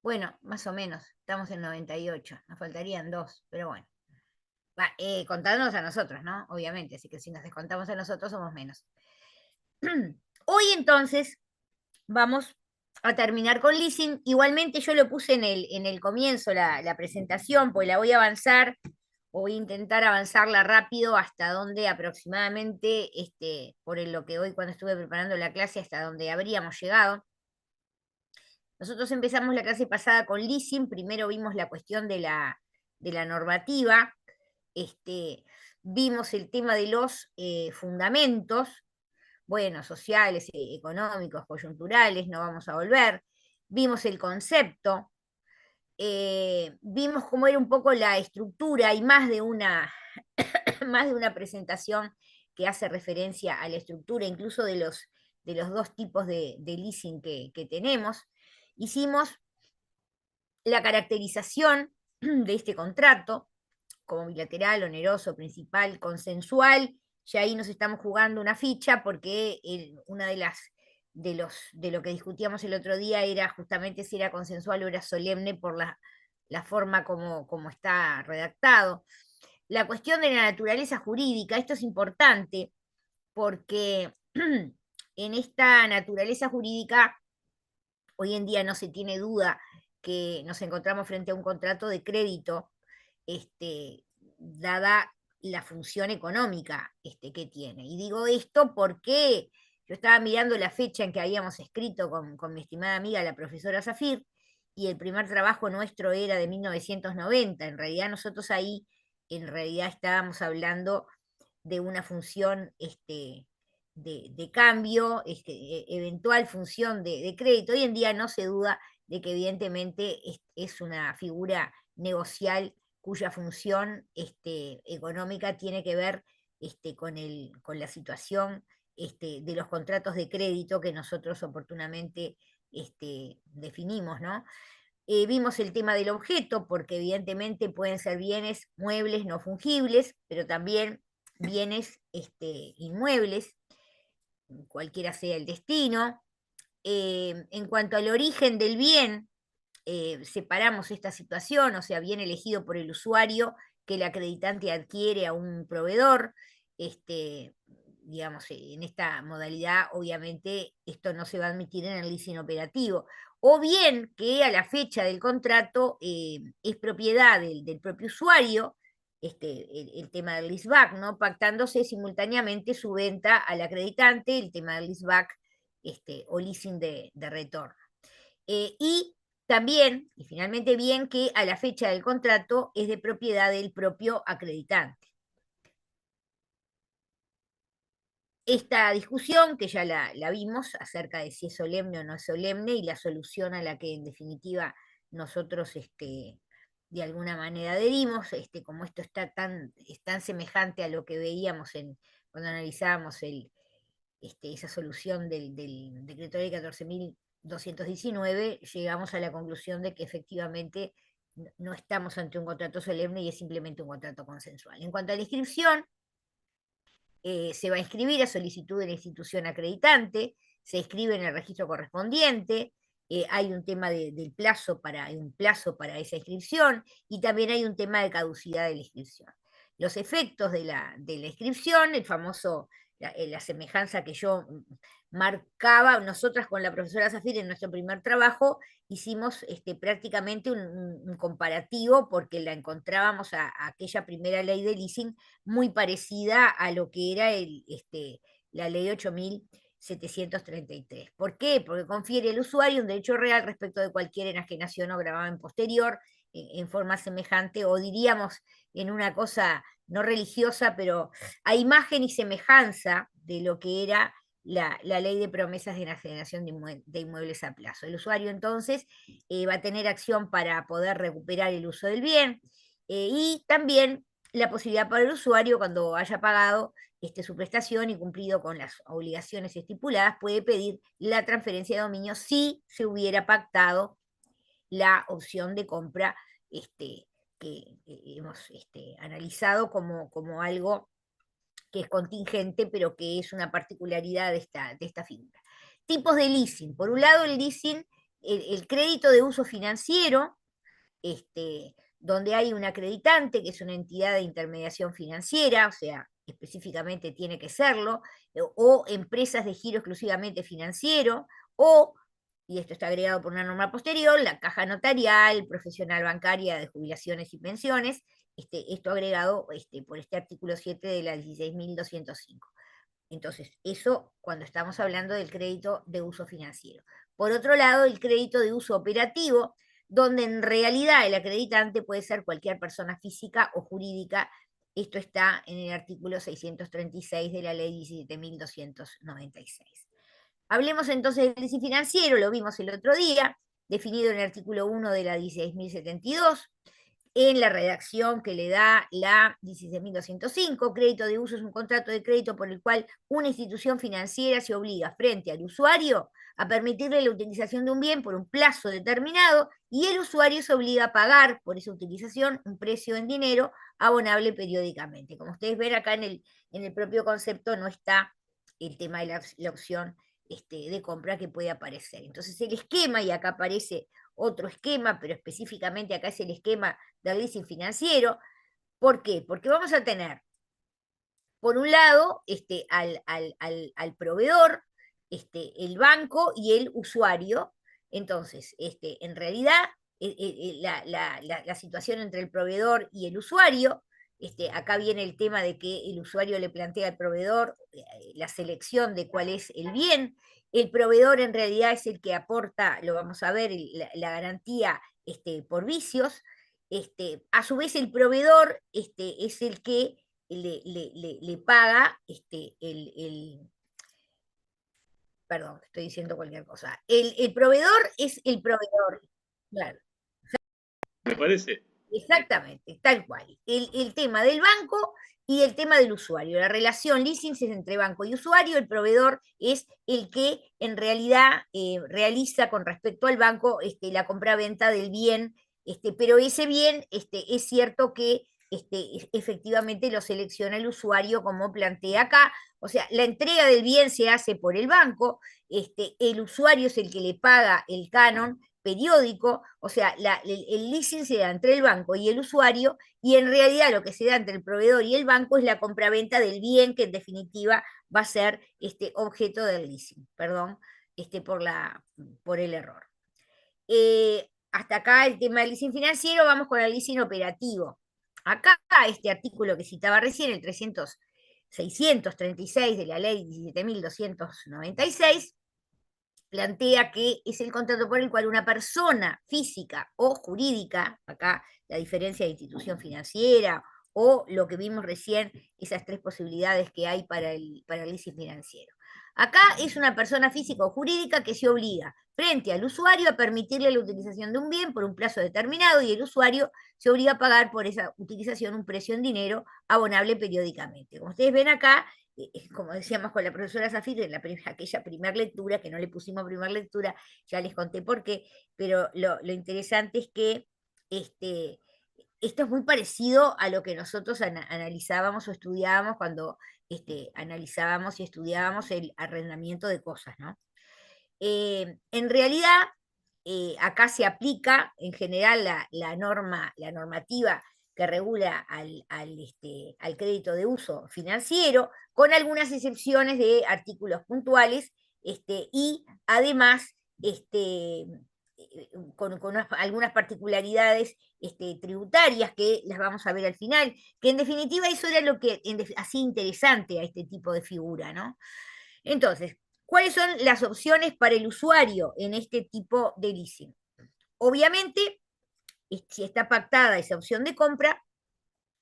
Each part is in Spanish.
Bueno, más o menos, estamos en 98, nos faltarían dos, pero bueno. Contándonos a nosotros, ¿no? Obviamente, así que si nos descontamos a nosotros somos menos. Hoy entonces vamos a terminar con leasing. Igualmente yo lo puse en el comienzo, la presentación, pues la voy a avanzar, o voy a intentar avanzarla rápido hasta donde aproximadamente, por lo que hoy cuando estuve preparando la clase, hasta donde habríamos llegado. Nosotros empezamos la clase pasada con leasing, primero vimos la cuestión de la normativa, vimos el tema de los fundamentos, bueno, sociales, económicos, coyunturales, no vamos a volver, vimos el concepto, vimos cómo era un poco la estructura y más de una, más de una presentación que hace referencia a la estructura, incluso de los dos tipos de leasing que tenemos. Hicimos la caracterización de este contrato como bilateral, oneroso, principal, consensual. Ya ahí nos estamos jugando una ficha porque una de lo que discutíamos el otro día era justamente si era consensual o era solemne por la forma como está redactado. La cuestión de la naturaleza jurídica, esto es importante porque en esta naturaleza jurídica hoy en día no se tiene duda que nos encontramos frente a un contrato de crédito, dada la función económica que tiene. Y digo esto porque yo estaba mirando la fecha en que habíamos escrito con mi estimada amiga, la profesora Zafir, y el primer trabajo nuestro era de 1990. En realidad nosotros ahí, en realidad estábamos hablando de una función de cambio, eventual función de crédito. Hoy en día no se duda de que evidentemente es una figura negocial cuya función económica tiene que ver con la situación de los contratos de crédito que nosotros oportunamente definimos, ¿no? Vimos el tema del objeto, porque evidentemente pueden ser bienes muebles no fungibles, pero también bienes inmuebles, cualquiera sea el destino. En cuanto al origen del bien, separamos esta situación, o sea, bien elegido por el usuario que el acreditante adquiere a un proveedor. este, digamos, en esta modalidad, obviamente, esto no se va a admitir en el leasing operativo. O bien que a la fecha del contrato es propiedad del propio usuario, el tema del leaseback, ¿no? Pactándose simultáneamente su venta al acreditante, el tema del leaseback o leasing de retorno. Y también, y finalmente bien, que a la fecha del contrato es de propiedad del propio acreditante. Esta discusión, que ya la vimos, acerca de si es solemne o no es solemne, y la solución a la que en definitiva nosotros de alguna manera adherimos, como esto es tan semejante a lo que veíamos cuando analizábamos esa solución del decreto ley 14.219, llegamos a la conclusión de que efectivamente no estamos ante un contrato solemne y es simplemente un contrato consensual. En cuanto a la inscripción, se va a inscribir a solicitud de la institución acreditante, se inscribe en el registro correspondiente, hay un tema del hay un plazo para esa inscripción, y también hay un tema de caducidad de la inscripción. Los efectos de la inscripción, el famoso, la semejanza que yo marcaba, nosotras con la profesora Zafir en nuestro primer trabajo, hicimos prácticamente un comparativo porque la encontrábamos a aquella primera ley de leasing muy parecida a lo que era la ley 8.733. ¿Por qué? Porque confiere al usuario un derecho real respecto de cualquier enajenación o gravamen posterior en forma semejante, o diríamos en una cosa no religiosa, pero a imagen y semejanza de lo que era la ley de promesas de enajenación de inmuebles a plazo. El usuario entonces va a tener acción para poder recuperar el uso del bien, y también la posibilidad para el usuario, cuando haya pagado su prestación y cumplido con las obligaciones estipuladas, puede pedir la transferencia de dominio si se hubiera pactado la opción de compra que hemos analizado como algo que es contingente, pero que es una particularidad de esta figura. Tipos de leasing. Por un lado, el leasing el crédito de uso financiero, donde hay un acreditante, que es una entidad de intermediación financiera, o sea, específicamente tiene que serlo, o empresas de giro exclusivamente financiero, o, y esto está agregado por una norma posterior, la caja notarial, profesional bancaria de jubilaciones y pensiones, esto agregado por este artículo 7 de la 16.205. Entonces, eso cuando estamos hablando del crédito de uso financiero. Por otro lado, el crédito de uso operativo, donde en realidad el acreditante puede ser cualquier persona física o jurídica. Esto está en el artículo 636 de la ley 17.296. Hablemos entonces del leasing financiero, lo vimos el otro día, definido en el artículo 1 de la 16.072, en la redacción que le da la 16.205. Crédito de uso es un contrato de crédito por el cual una institución financiera se obliga frente al usuario a permitirle la utilización de un bien por un plazo determinado y el usuario se obliga a pagar por esa utilización un precio en dinero abonable periódicamente. Como ustedes ven acá en el propio concepto no está el tema de la opción de compra que puede aparecer. Entonces el esquema, y acá aparece otro esquema, pero específicamente acá es el esquema del leasing financiero. ¿Por qué? Porque vamos a tener, por un lado, al proveedor, el banco y el usuario. Entonces, en realidad, la situación entre el proveedor y el usuario, acá viene el tema de que el usuario le plantea al proveedor la selección de cuál es el bien. El proveedor en realidad es el que aporta, lo vamos a ver, la garantía por vicios. A su vez, el proveedor es el que le paga perdón, estoy diciendo cualquier cosa. El proveedor es el proveedor, claro. Me parece. Exactamente, tal cual. El tema del banco y el tema del usuario. La relación leasing es entre banco y usuario. El proveedor es el que en realidad realiza con respecto al banco la compra-venta del bien, pero ese bien es cierto que efectivamente lo selecciona el usuario como plantea acá. O sea, la entrega del bien se hace por el banco, el usuario es el que le paga el canon periódico. O sea, el leasing se da entre el banco y el usuario, y en realidad lo que se da entre el proveedor y el banco es la compraventa del bien que en definitiva va a ser objeto del leasing. Perdón por el error. Hasta acá el tema del leasing financiero, vamos con el leasing operativo. Acá este artículo que citaba recién, el 636 de la ley 17.296, plantea que es el contrato por el cual una persona física o jurídica, acá la diferencia de institución financiera o lo que vimos recién, esas tres posibilidades que hay para el leasing financiero. Acá es una persona física o jurídica que se obliga frente al usuario a permitirle la utilización de un bien por un plazo determinado, y el usuario se obliga a pagar por esa utilización un precio en dinero abonable periódicamente. Como ustedes ven acá, como decíamos con la profesora Zafir en aquella primera lectura, que no le pusimos primera lectura, ya les conté por qué, pero lo interesante es que esto es muy parecido a lo que nosotros analizábamos o estudiábamos cuando analizábamos y estudiábamos el arrendamiento de cosas, ¿no? En realidad, acá se aplica en general la normativa que regula al crédito de uso financiero, con algunas excepciones de artículos puntuales, y además con algunas particularidades tributarias que las vamos a ver al final, que en definitiva eso era lo que hacía interesante a este tipo de figura, ¿no? Entonces, ¿cuáles son las opciones para el usuario en este tipo de leasing? Obviamente, si está pactada esa opción de compra,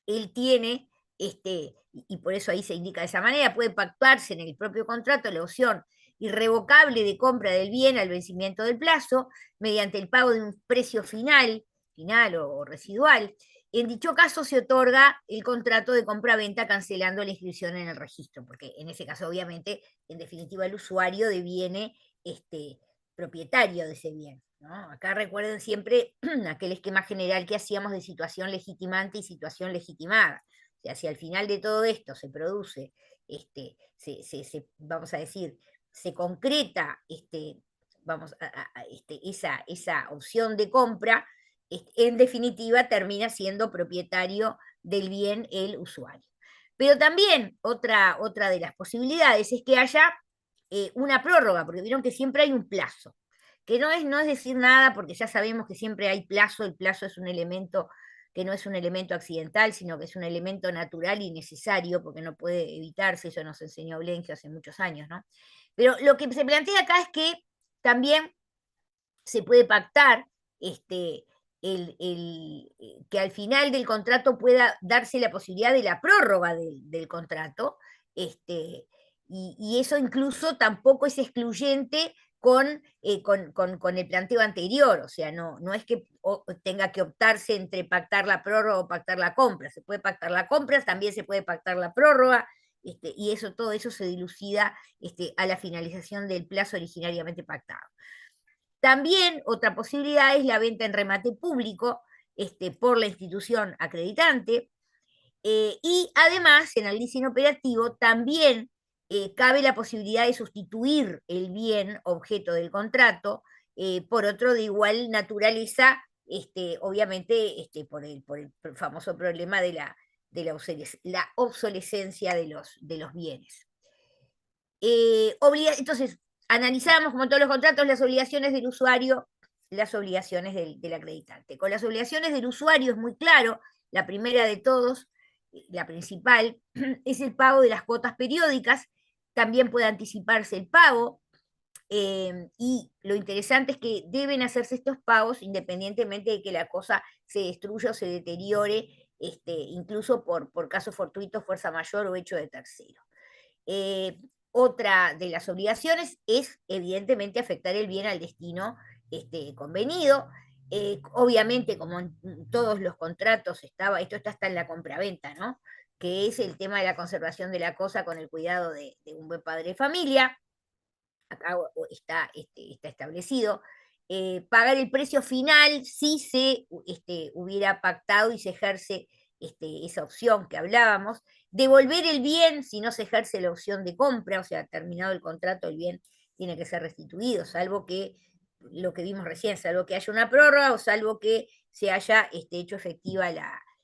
él tiene, y por eso ahí se indica de esa manera, puede pactarse en el propio contrato la opción irrevocable de compra del bien al vencimiento del plazo, mediante el pago de un precio final o residual. En dicho caso se otorga el contrato de compra-venta cancelando la inscripción en el registro, porque en ese caso obviamente, en definitiva, el usuario deviene propietario de ese bien, ¿no? Acá recuerden siempre aquel esquema general que hacíamos de situación legitimante y situación legitimada. O sea, si al final de todo esto se produce, vamos a decir, se concreta esa opción de compra, en definitiva termina siendo propietario del bien el usuario. Pero también otra de las posibilidades es que haya una prórroga, porque vieron que siempre hay un plazo, que no es decir nada, porque ya sabemos que siempre hay plazo, el plazo es un elemento que no es un elemento accidental, sino que es un elemento natural y necesario, porque no puede evitarse, eso nos enseñó Blenquio hace muchos años, ¿no? Pero lo que se plantea acá es que también se puede pactar que al final del contrato pueda darse la posibilidad de la prórroga del contrato, y eso incluso tampoco es excluyente con el planteo anterior, o sea, no es que tenga que optarse entre pactar la prórroga o pactar la compra, se puede pactar la compra, también se puede pactar la prórroga, y todo eso se dilucida a la finalización del plazo originariamente pactado. También otra posibilidad es la venta en remate público por la institución acreditante, y además en el leasing operativo también cabe la posibilidad de sustituir el bien objeto del contrato por otro de igual naturaleza, obviamente por el famoso problema la obsolescencia de los bienes. Entonces, analizamos, como todos los contratos, las obligaciones del usuario, las obligaciones del acreditante. Con las obligaciones del usuario es muy claro, la primera de todos, la principal, es el pago de las cuotas periódicas, también puede anticiparse el pago, y lo interesante es que deben hacerse estos pagos independientemente de que la cosa se destruya o se deteriore, incluso por casos fortuitos, fuerza mayor o hecho de tercero. Otra de las obligaciones es, evidentemente, afectar el bien al destino convenido. Obviamente, como en todos los contratos esto está hasta en la compraventa, ¿no? Que es el tema de la conservación de la cosa con el cuidado de un buen padre de familia. Acá está establecido. Pagar el precio final si se hubiera pactado y se ejerce esa opción que hablábamos. Devolver el bien si no se ejerce la opción de compra, o sea, terminado el contrato, el bien tiene que ser restituido, salvo que lo que vimos recién, salvo que haya una prórroga o salvo que se haya hecho efectiva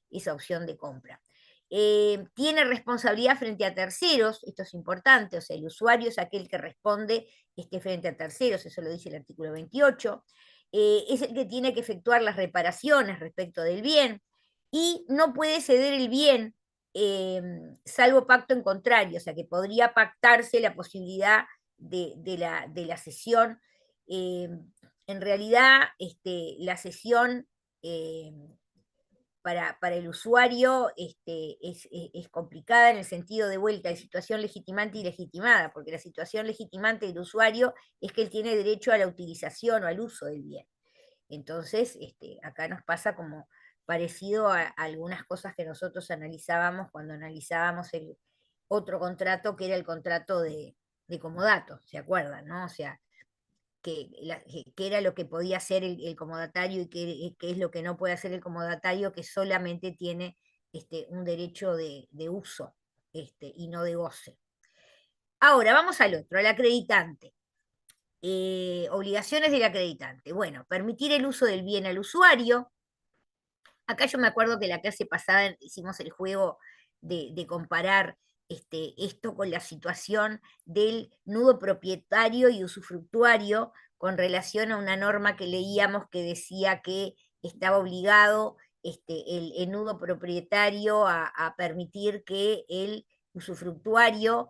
esa opción de compra. Tiene responsabilidad frente a terceros, esto es importante, o sea, el usuario es aquel que responde frente a terceros, eso lo dice el artículo 28, es el que tiene que efectuar las reparaciones respecto del bien, y no puede ceder el bien salvo pacto en contrario, o sea que podría pactarse la posibilidad de la cesión. En realidad, la cesión para el usuario es complicada en el sentido de vuelta de situación legitimante y legitimada, porque la situación legitimante del usuario es que él tiene derecho a la utilización o al uso del bien. Entonces, acá nos pasa como parecido a algunas cosas que nosotros analizábamos cuando analizábamos el otro contrato, que era el contrato de comodato, ¿se acuerdan? ¿No? O sea, que era lo que podía hacer el comodatario y qué es lo que no puede hacer el comodatario, que solamente tiene un derecho de uso y no de goce. Ahora, vamos al otro, al acreditante. Obligaciones del acreditante. Bueno, permitir el uso del bien al usuario. Acá yo me acuerdo que la clase pasada hicimos el juego de comparar esto con la situación del nudo propietario y usufructuario con relación a una norma que leíamos que decía que estaba obligado el nudo propietario a permitir que el usufructuario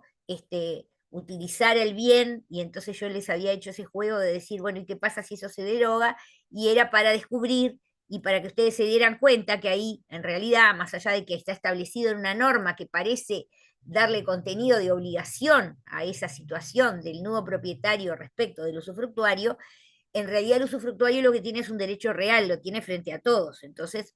utilizara el bien, y entonces yo les había hecho ese juego de decir, bueno, ¿y qué pasa si eso se deroga? Y era para descubrir y para que ustedes se dieran cuenta que ahí, en realidad, más allá de que está establecido en una norma que parece darle contenido de obligación a esa situación del nudo propietario respecto del usufructuario, en realidad el usufructuario lo que tiene es un derecho real, lo tiene frente a todos. Entonces,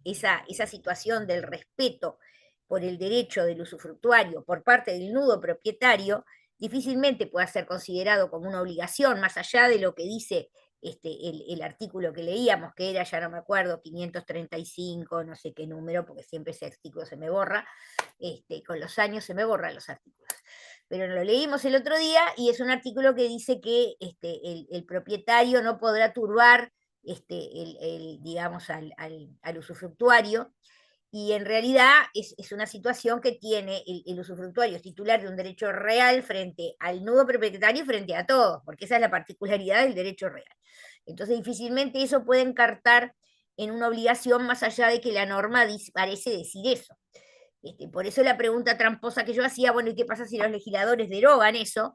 esa situación del respeto por el derecho del usufructuario por parte del nudo propietario difícilmente pueda ser considerado como una obligación, más allá de lo que dice el artículo que leíamos, que era, ya no me acuerdo, 535, no sé qué número, porque siempre ese artículo se me borra, con los años se me borran los artículos. pero lo leímos el otro día y es un artículo que dice que el propietario no podrá turbar digamos, al usufructuario, y en realidad es una situación que tiene el usufructuario, es titular de un derecho real frente al nudo propietario y frente a todos, porque esa es la particularidad del derecho real. Entonces difícilmente eso puede encartar en una obligación más allá de que la norma parece decir eso. Por eso la pregunta tramposa que yo hacía, bueno, ¿y qué pasa si los legisladores derogan eso?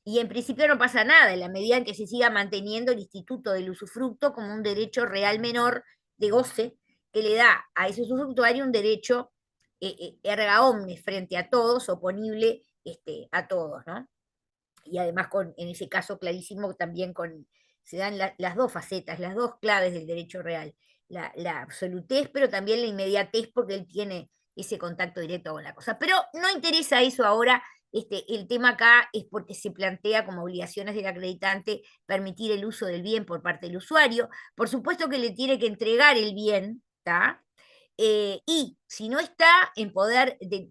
Y en principio no pasa nada, en la medida en que se siga manteniendo el instituto del usufructo como un derecho real menor de goce, que le da a ese usufructuario un derecho erga omnes frente a todos, oponible a todos, ¿no? Y además en ese caso clarísimo también se dan las dos facetas, las dos claves del derecho real, la absolutez, pero también la inmediatez, porque él tiene ese contacto directo con la cosa. Pero no interesa eso ahora. El tema acá es porque se plantea como obligaciones del acreditante permitir el uso del bien por parte del usuario. Por supuesto que le tiene que entregar el bien, ¿está? Y si no está en poder de,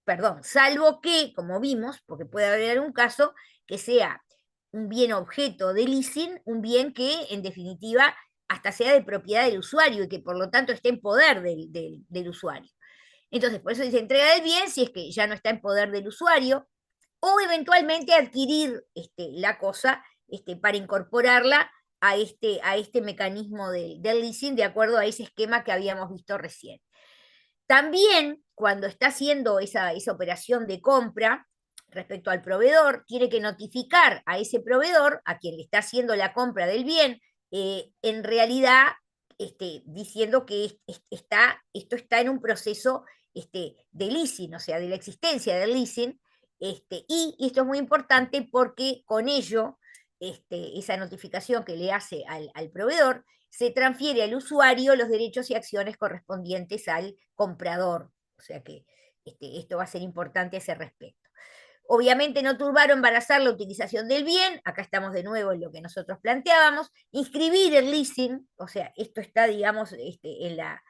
perdón, salvo que, como vimos, porque puede haber un caso, que sea un bien objeto de leasing, un bien que en definitiva hasta sea de propiedad del usuario y que por lo tanto esté en poder del usuario. Entonces, por eso dice entrega del bien si es que ya no está en poder del usuario, o eventualmente adquirir la cosa para incorporarla a este mecanismo del leasing de acuerdo a ese esquema que habíamos visto recién. También, cuando está haciendo esa operación de compra respecto al proveedor, tiene que notificar a ese proveedor, a quien le está haciendo la compra del bien, en realidad diciendo que esto está en un proceso de leasing, o sea, de la existencia del leasing, y esto es muy importante porque con ello, esa notificación que le hace al proveedor, se transfiere al usuario los derechos y acciones correspondientes al comprador. O sea que esto va a ser importante a ese respecto. Obviamente no turbar o embarazar la utilización del bien, acá estamos de nuevo en lo que nosotros planteábamos, inscribir el leasing, o sea, esto está, digamos, en la,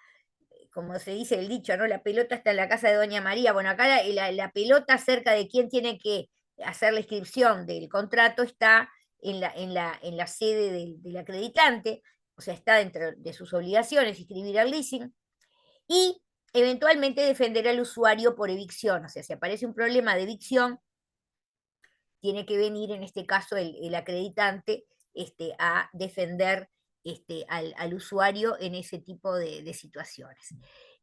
como se dice el dicho, ¿no? La pelota está en la casa de Doña María. Bueno, acá la pelota acerca de quién tiene que hacer la inscripción del contrato está en la sede del acreditante, o sea, está dentro de sus obligaciones inscribir al leasing, y eventualmente defender al usuario por evicción, o sea, si aparece un problema de evicción, tiene que venir en este caso el acreditante a defender al usuario en ese tipo de situaciones.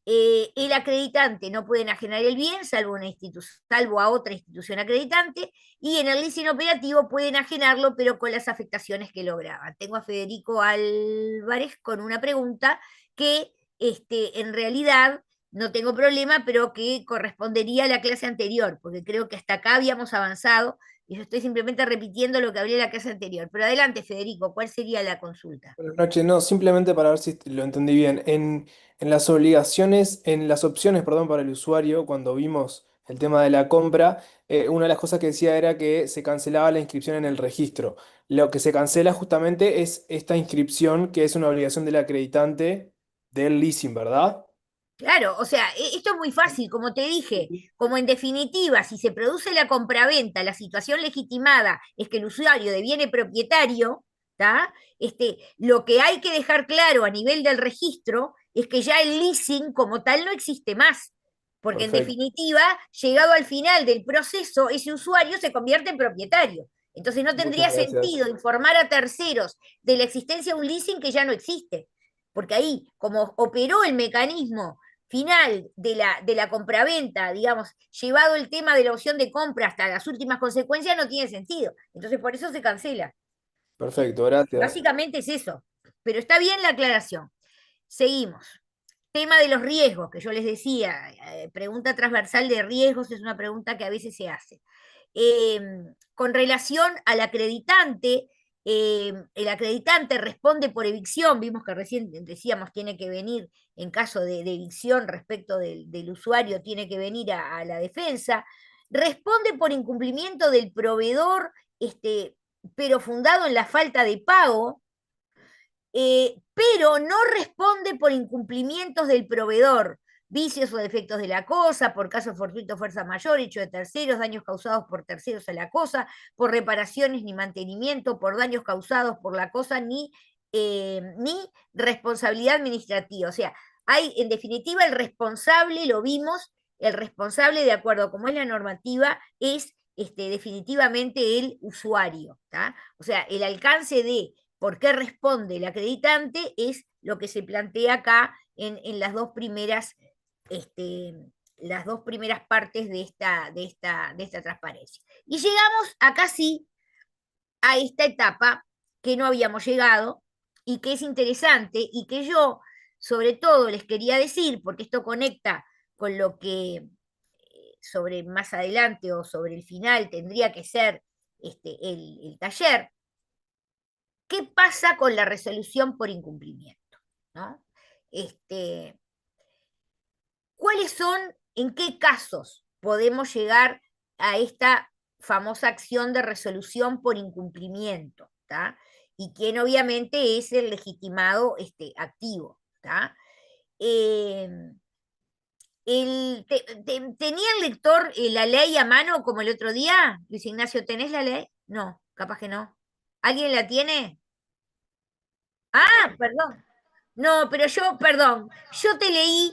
El acreditante no puede enajenar el bien salvo a otra institución acreditante, y en el leasing operativo puede enajenarlo, pero con las afectaciones que lograba. Tengo a Federico Álvarez con una pregunta que en realidad no tengo problema, pero que correspondería a la clase anterior, porque creo que hasta acá habíamos avanzado y yo estoy simplemente repitiendo lo que hablé en la clase anterior. Pero adelante, Federico, ¿cuál sería la consulta? Buenas noches, no, simplemente para ver si lo entendí bien. En las obligaciones, en las opciones, perdón, para el usuario, cuando vimos el tema de la compra, una de las cosas que decía era que se cancelaba la inscripción en el registro. Lo que se cancela justamente es esta inscripción, que es una obligación del acreditante del leasing, ¿verdad? Claro, o sea, esto es muy fácil, como te dije, como en definitiva, si se produce la compraventa, la situación legitimada es que el usuario deviene propietario, ¿tá? Lo que hay que dejar claro a nivel del registro es que ya el leasing como tal no existe más, porque en Perfecto. definitiva, llegado al final del proceso, ese usuario se convierte en propietario. Entonces no Muchas tendría gracias. sentido informar a terceros de la existencia de un leasing que ya no existe, porque ahí, como operó el mecanismo final de la compraventa, digamos, llevado el tema de la opción de compra hasta las últimas consecuencias, no tiene sentido. Entonces, por eso se cancela. Perfecto, gracias. Básicamente es eso. Pero está bien la aclaración. Seguimos. Tema de los riesgos, que yo les decía, pregunta transversal de riesgos es una pregunta que a veces se hace. Con relación al acreditante, el acreditante responde por evicción, vimos que recién decíamos tiene que venir en caso de evicción respecto del usuario, tiene que venir a la defensa, responde por incumplimiento del proveedor, pero fundado en la falta de pago, pero no responde por incumplimientos del proveedor. vicios o defectos de la cosa, por caso fortuito, fuerza mayor, hecho de terceros, daños causados por terceros a la cosa, por reparaciones ni mantenimiento, por daños causados por la cosa, ni responsabilidad administrativa. O sea, hay, en definitiva, el responsable, lo vimos, el responsable, de acuerdo a cómo es la normativa, es definitivamente el usuario. ¿Tá? O sea, el alcance de por qué responde el acreditante es lo que se plantea acá en las dos primeras partes de esta transparencia. Y llegamos acá sí a esta etapa que no habíamos llegado y que es interesante y que yo sobre todo les quería decir, porque esto conecta con lo que sobre más adelante o sobre el final tendría que ser el taller. ¿Qué pasa con la resolución por incumplimiento? ¿No? ¿Cuáles son, en qué casos podemos llegar a esta famosa acción de resolución por incumplimiento? ¿Tá? Y quién obviamente es el legitimado activo. ¿Tá? ¿Tenía el lector la ley a mano como el otro día? Luis Ignacio, ¿tenés la ley? No, capaz que no. ¿Alguien la tiene? Ah, perdón. No, pero yo, perdón, yo te leí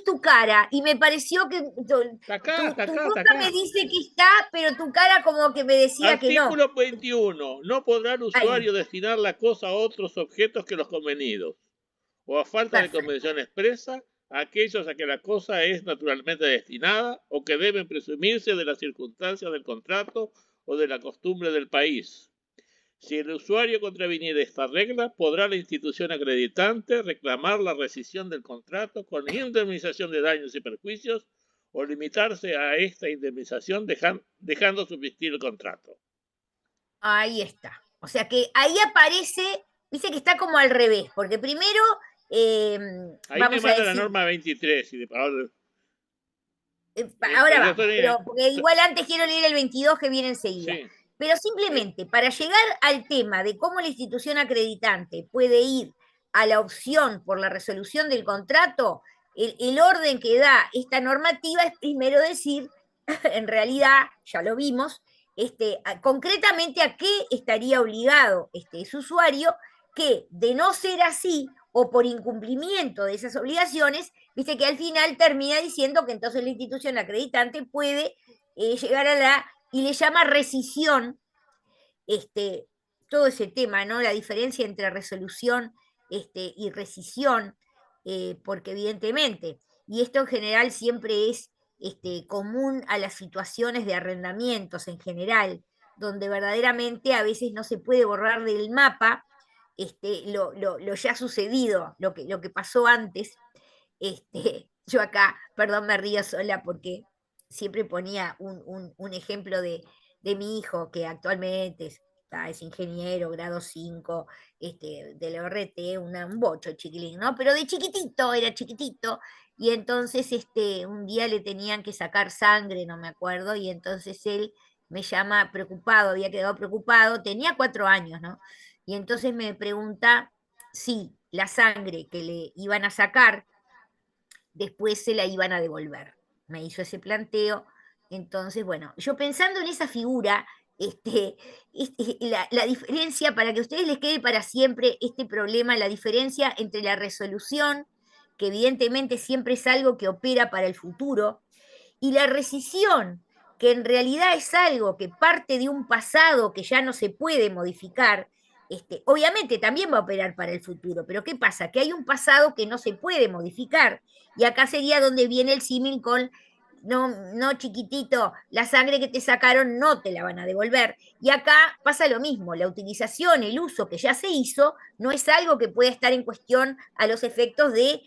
tu cara y me pareció que Está acá, está tu acá, está nota me acá. dice que está, pero tu cara como que me decía que no. Artículo 21. No podrá el Ahí, usuario destinar la cosa a otros objetos que los convenidos, o a falta de perfecto. convención expresa, a aquellos a que la cosa es naturalmente destinada o que deben presumirse de las circunstancias del contrato o de la costumbre del país. Si el usuario contraviniere esta regla, podrá la institución acreditante reclamar la rescisión del contrato con indemnización de daños y perjuicios o limitarse a esta indemnización dejando subsistir el contrato. Ahí está. O sea que ahí aparece, dice que está como al revés, porque primero, eh, Ahí me vamos a manda la decir, norma 23 y de, ahora yo vamos, estoy, pero porque igual antes quiero leer el 22 que viene enseguida. sí, Pero eh, simplemente para llegar al tema de cómo la institución acreditante puede ir a la opción por la resolución del contrato, el orden que da esta normativa es primero decir, en realidad, ya lo vimos, concretamente a qué estaría obligado ese usuario, que de no ser así o por incumplimiento de esas obligaciones, viste que al final termina diciendo que entonces la institución acreditante puede llegar a y le llama rescisión, todo ese tema, ¿no? La diferencia entre resolución y rescisión, porque evidentemente, y esto en general siempre es común a las situaciones de arrendamientos en general, donde verdaderamente a veces no se puede borrar del mapa lo ya sucedido, lo que pasó antes. Yo acá, perdón, me río sola porque siempre ponía un ejemplo de mi hijo, que actualmente es ingeniero, grado 5 del ORT, un bocho chiquilín, ¿no? Pero de chiquitito, era chiquitito, y entonces un día le tenían que sacar sangre, no me acuerdo, y entonces él me llama preocupado, había quedado preocupado, tenía 4 años, ¿no? Y entonces me pregunta si la sangre que le iban a sacar después se la iban a devolver. Me hizo ese planteo. Entonces, bueno, yo pensando en esa figura, la diferencia, para que a ustedes les quede para siempre este problema, la diferencia entre la resolución, que evidentemente siempre es algo que opera para el futuro, y la rescisión, que en realidad es algo que parte de un pasado que ya no se puede modificar. Obviamente también va a operar para el futuro, pero ¿qué pasa? Que hay un pasado que no se puede modificar, y acá sería donde viene el símil con, no, no chiquitito, la sangre que te sacaron no te la van a devolver. Y acá pasa lo mismo, la utilización, el uso que ya se hizo, no es algo que pueda estar en cuestión a los efectos de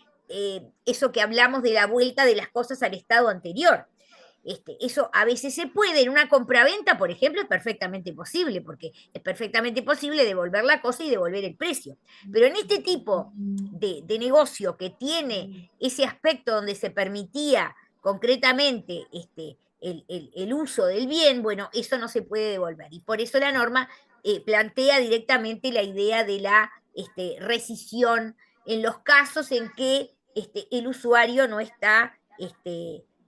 eso que hablamos de la vuelta de las cosas al estado anterior. Eso a veces se puede en una compraventa, por ejemplo, es perfectamente posible, porque es perfectamente posible devolver la cosa y devolver el precio. Pero en este tipo de negocio que tiene ese aspecto donde se permitía concretamente el uso del bien, bueno, eso no se puede devolver. Y por eso la norma plantea directamente la idea de la rescisión en los casos en que el usuario no está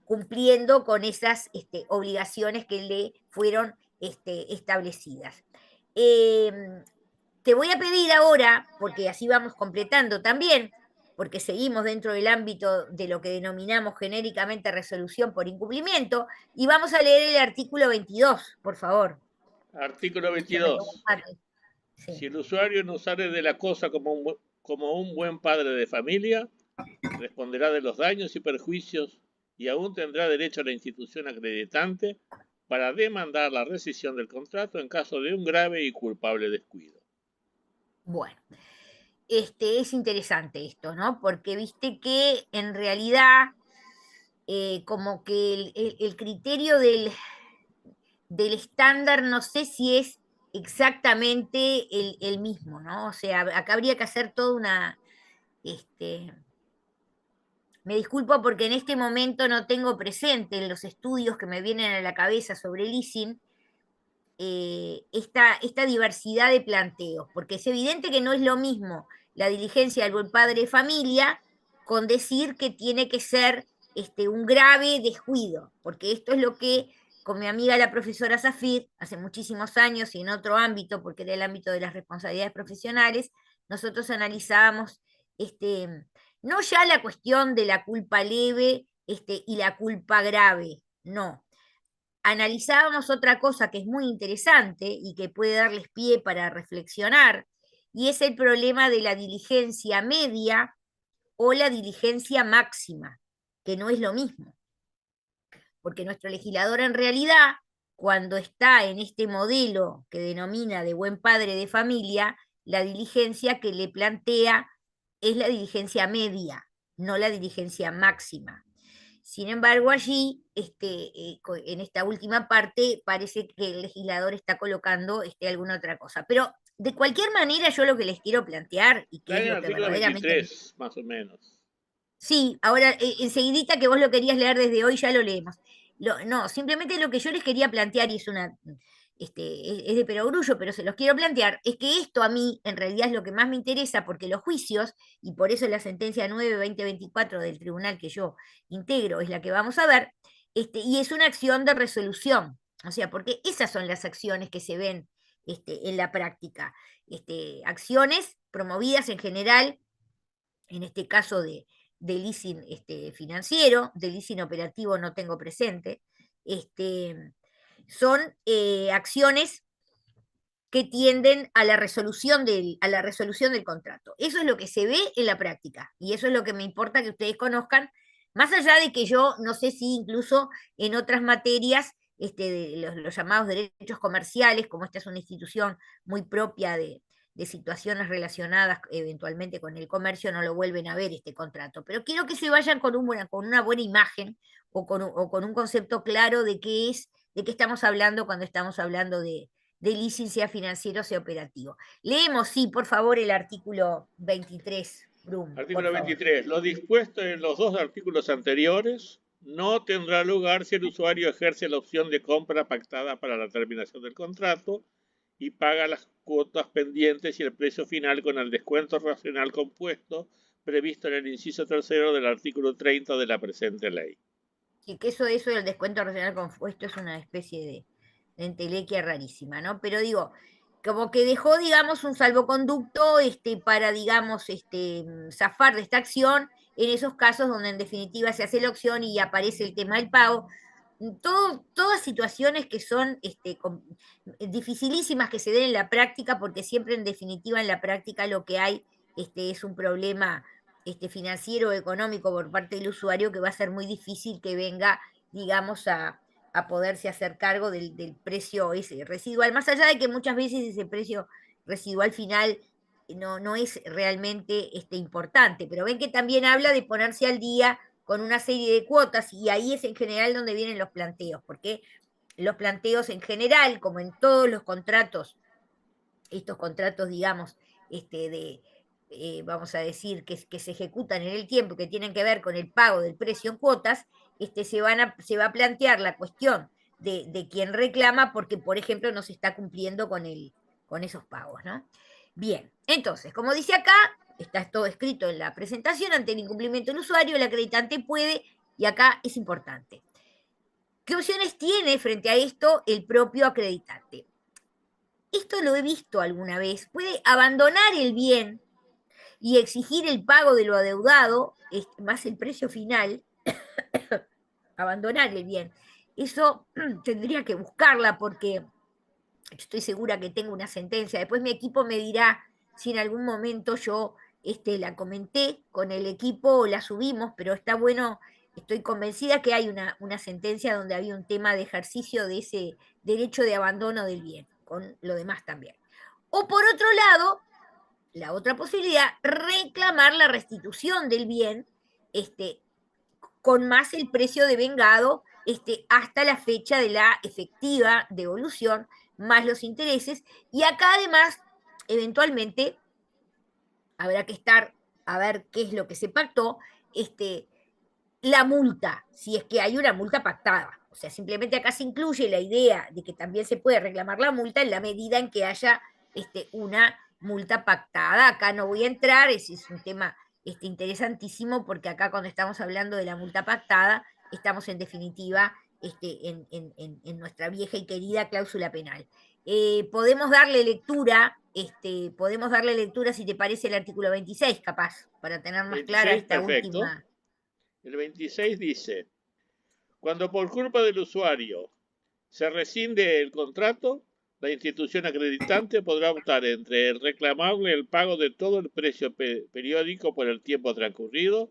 cumpliendo con esas obligaciones que le fueron establecidas. Te voy a pedir ahora, porque así vamos completando también, porque seguimos dentro del ámbito de lo que denominamos genéricamente resolución por incumplimiento, y vamos a leer el artículo 22, por favor. Artículo Que me 22. sí. Si el usuario no sale de la cosa como un buen padre de familia, responderá de los daños y perjuicios y aún tendrá derecho a la institución acreditante para demandar la rescisión del contrato en caso de un grave y culpable descuido. Bueno, es interesante esto, ¿no? Porque viste que en realidad como que el criterio del estándar no sé si es exactamente el mismo, ¿no? O sea, acá habría que hacer toda una, me disculpo porque en este momento no tengo presente en los estudios que me vienen a la cabeza sobre leasing esta diversidad de planteos, porque es evidente que no es lo mismo la diligencia del buen padre de familia con decir que tiene que ser un grave descuido, porque esto es lo que con mi amiga la profesora Zafir, hace muchísimos años y en otro ámbito, porque era el ámbito de las responsabilidades profesionales, nosotros analizábamos no ya la cuestión de la culpa leve y la culpa grave, no, analizábamos otra cosa que es muy interesante y que puede darles pie para reflexionar, y es el problema de la diligencia media o la diligencia máxima, que no es lo mismo, porque nuestro legislador en realidad, cuando está en este modelo que denomina de buen padre de familia, la diligencia que le plantea es la diligencia media, no la diligencia máxima. Sin embargo, allí, en esta última parte, parece que el legislador está colocando alguna otra cosa. Pero de cualquier manera, yo lo que les quiero plantear, y que Está es en el lo que artículo verdaderamente... 23, más o menos. Sí, ahora, enseguidita que vos lo querías leer desde hoy, ya lo leemos. No, simplemente lo que yo les quería plantear, y es es de perogrullo, pero se los quiero plantear, es que esto a mí en realidad es lo que más me interesa, porque los juicios, y por eso la sentencia 9/2024 del tribunal que yo integro es la que vamos a ver, y es una acción de resolución, o sea, porque esas son las acciones que se ven en la práctica, acciones promovidas en general, en este caso de leasing financiero, de leasing operativo no tengo presente, son acciones que tienden a la resolución del contrato. Eso es lo que se ve en la práctica y eso es lo que me importa que ustedes conozcan, más allá de que yo no sé si incluso en otras materias, de los llamados derechos comerciales, como esta es una institución muy propia de situaciones relacionadas eventualmente con el comercio, no lo vuelven a ver este contrato. Pero quiero que se vayan con una buena imagen o con un concepto claro de qué estamos hablando cuando estamos hablando de leasing, sea financiero, sea operativo. Leemos, sí, por favor, el artículo 23, Brum, por Artículo favor. 23. Lo dispuesto en los dos artículos anteriores no tendrá lugar si el usuario ejerce la opción de compra pactada para la terminación del contrato y paga las cuotas pendientes y el precio final con el descuento racional compuesto previsto en el inciso tercero del artículo 30 de la presente ley. Sí, que eso del descuento regional compuesto es una especie de entelequia rarísima, ¿no? Pero digo, como que dejó, digamos, un salvoconducto para, digamos, zafar de esta acción en esos casos donde en definitiva se hace la opción y aparece el tema del pago. Todas situaciones que son dificilísimas que se den en la práctica, porque siempre en definitiva en la práctica lo que hay es un problema financiero o económico por parte del usuario que va a ser muy difícil que venga, digamos, a poderse hacer cargo del precio ese residual, más allá de que muchas veces ese precio residual final no es realmente importante, pero ven que también habla de ponerse al día con una serie de cuotas y ahí es en general donde vienen los planteos, porque los planteos en general, como en todos los contratos, estos contratos, digamos, vamos a decir, que se ejecutan en el tiempo, que tienen que ver con el pago del precio en cuotas, se va a plantear la cuestión de quien reclama porque, por ejemplo, no se está cumpliendo con esos pagos, ¿no? Bien, entonces, como dice acá, está todo escrito en la presentación, ante el incumplimiento del usuario, el acreditante puede, y acá es importante, ¿qué opciones tiene frente a esto el propio acreditante? Esto lo he visto alguna vez, puede abandonar el bien y exigir el pago de lo adeudado, más el precio final, abandonar el bien. Eso tendría que buscarla porque estoy segura que tengo una sentencia. Después mi equipo me dirá si en algún momento yo la comenté con el equipo o la subimos, pero está bueno, estoy convencida que hay una sentencia donde había un tema de ejercicio de ese derecho de abandono del bien, con lo demás también. O por otro lado, la otra posibilidad, reclamar la restitución del bien con más el precio devengado hasta la fecha de la efectiva devolución, más los intereses. Y acá además, eventualmente, habrá que estar a ver qué es lo que se pactó, la multa, si es que hay una multa pactada. O sea, simplemente acá se incluye la idea de que también se puede reclamar la multa en la medida en que haya una multa pactada. Acá no voy a entrar, ese es un tema interesantísimo, porque acá cuando estamos hablando de la multa pactada, estamos en definitiva en nuestra vieja y querida cláusula penal. Podemos darle lectura, si te parece, el artículo 26, capaz, para tener más clara 26, esta perfecto. última. El 26 dice, cuando por culpa del usuario se rescinde el contrato, la institución acreditante podrá optar entre el reclamable el pago de todo el precio periódico por el tiempo transcurrido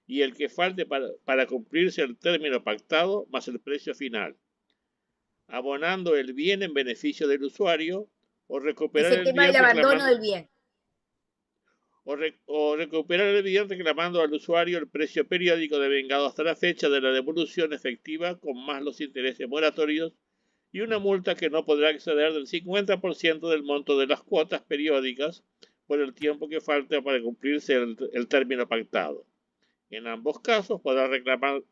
y el que falte para cumplirse el término pactado más el precio final, abonando el bien en beneficio del usuario o recuperar Es el el tema bien del abandono reclamando del bien. o recuperar el bien reclamando al usuario el precio periódico devengado hasta la fecha de la devolución efectiva con más los intereses moratorios y una multa que no podrá exceder del 50% del monto de las cuotas periódicas por el tiempo que falte para cumplirse el término pactado. En ambos casos podrá reclamar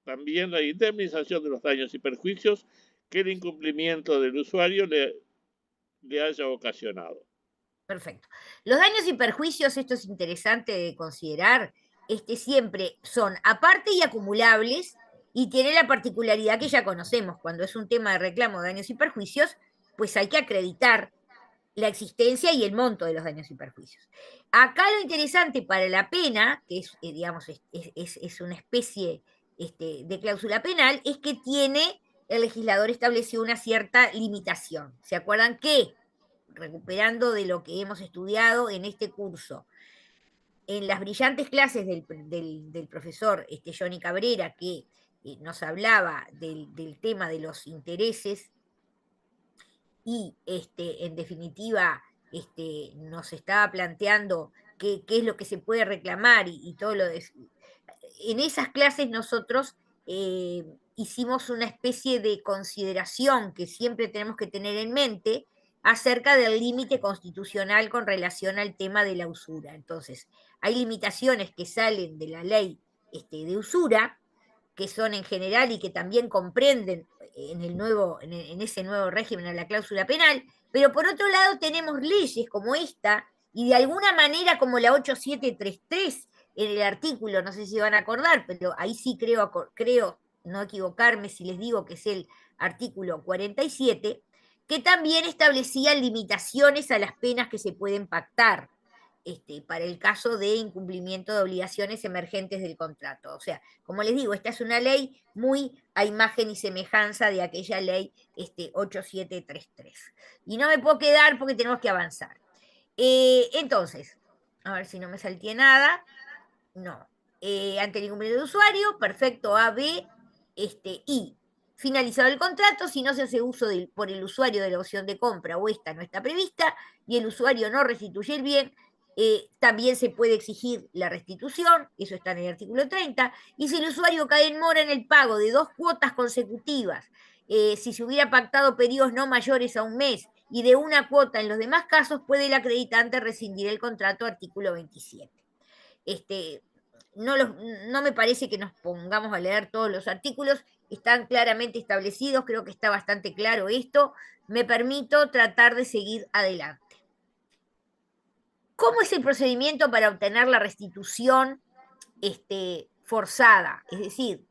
también la indemnización de los daños y perjuicios que el incumplimiento del usuario le haya ocasionado. Perfecto. Los daños y perjuicios, esto es interesante de considerar, siempre son aparte y acumulables, y tiene la particularidad que ya conocemos. Cuando es un tema de reclamo de daños y perjuicios, pues hay que acreditar la existencia y el monto de los daños y perjuicios. Acá lo interesante para la pena, que es, digamos, es una especie de cláusula penal, es que tiene, el legislador estableció una cierta limitación. ¿Se acuerdan que, recuperando de lo que hemos estudiado en este curso, en las brillantes clases del profesor Johnny Cabrera, que nos hablaba del tema de los intereses y en definitiva nos estaba planteando qué es lo que se puede reclamar y todo lo de... En esas clases nosotros hicimos una especie de consideración que siempre tenemos que tener en mente acerca del límite constitucional con relación al tema de la usura. Entonces, hay limitaciones que salen de la ley de usura, que son en general y que también comprenden en ese nuevo régimen a la cláusula penal, pero por otro lado tenemos leyes como esta, y de alguna manera como la 8733 en el artículo, no sé si van a acordar, pero ahí sí creo no equivocarme si les digo que es el artículo 47, que también establecía limitaciones a las penas que se pueden pactar para el caso de incumplimiento de obligaciones emergentes del contrato. O sea, como les digo, esta es una ley muy a imagen y semejanza de aquella ley 8733. Y no me puedo quedar porque tenemos que avanzar. Entonces, a ver si no me salté nada. No. Ante el incumplimiento de usuario, perfecto, A, B, I. Finalizado el contrato, si no se hace uso por el usuario de la opción de compra o esta no está prevista y el usuario no restituye el bien, también se puede exigir la restitución, eso está en el artículo 30, y si el usuario cae en mora en el pago de 2 cuotas consecutivas, si se hubiera pactado periodos no mayores a un mes y de una cuota en los demás casos, puede el acreditante rescindir el contrato, artículo 27. No me parece que nos pongamos a leer todos los artículos, están claramente establecidos, creo que está bastante claro esto, me permito tratar de seguir adelante. ¿Cómo es el procedimiento para obtener la restitución forzada? Es decir,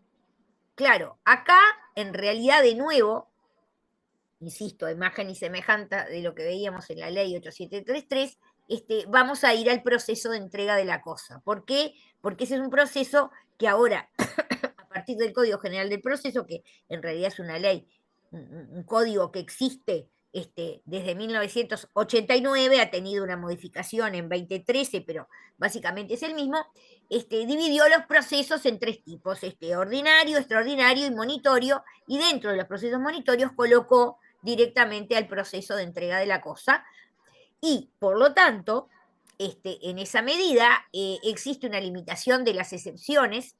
claro, acá en realidad de nuevo, insisto, imagen y semejanza de lo que veíamos en la ley 8733, vamos a ir al proceso de entrega de la cosa. ¿Por qué? Porque ese es un proceso que ahora, a partir del Código General del Proceso, que en realidad es una ley, un código que existe desde 1989, ha tenido una modificación en 2013, pero básicamente es el mismo, dividió los procesos en tres tipos, ordinario, extraordinario y monitorio, y dentro de los procesos monitorios colocó directamente al proceso de entrega de la cosa, y por lo tanto, en esa medida existe una limitación de las excepciones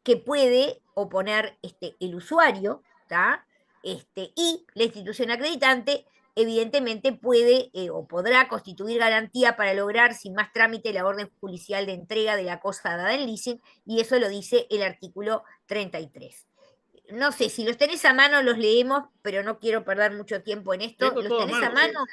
que puede oponer el usuario, ¿tá? Y la institución acreditante evidentemente puede o podrá constituir garantía para lograr sin más trámite la orden judicial de entrega de la cosa dada en leasing, y eso lo dice el artículo 33. No sé, si los tenés a mano los leemos, pero no quiero perder mucho tiempo en esto. Tengo ¿Los todo a tenés a mano, sí. mano?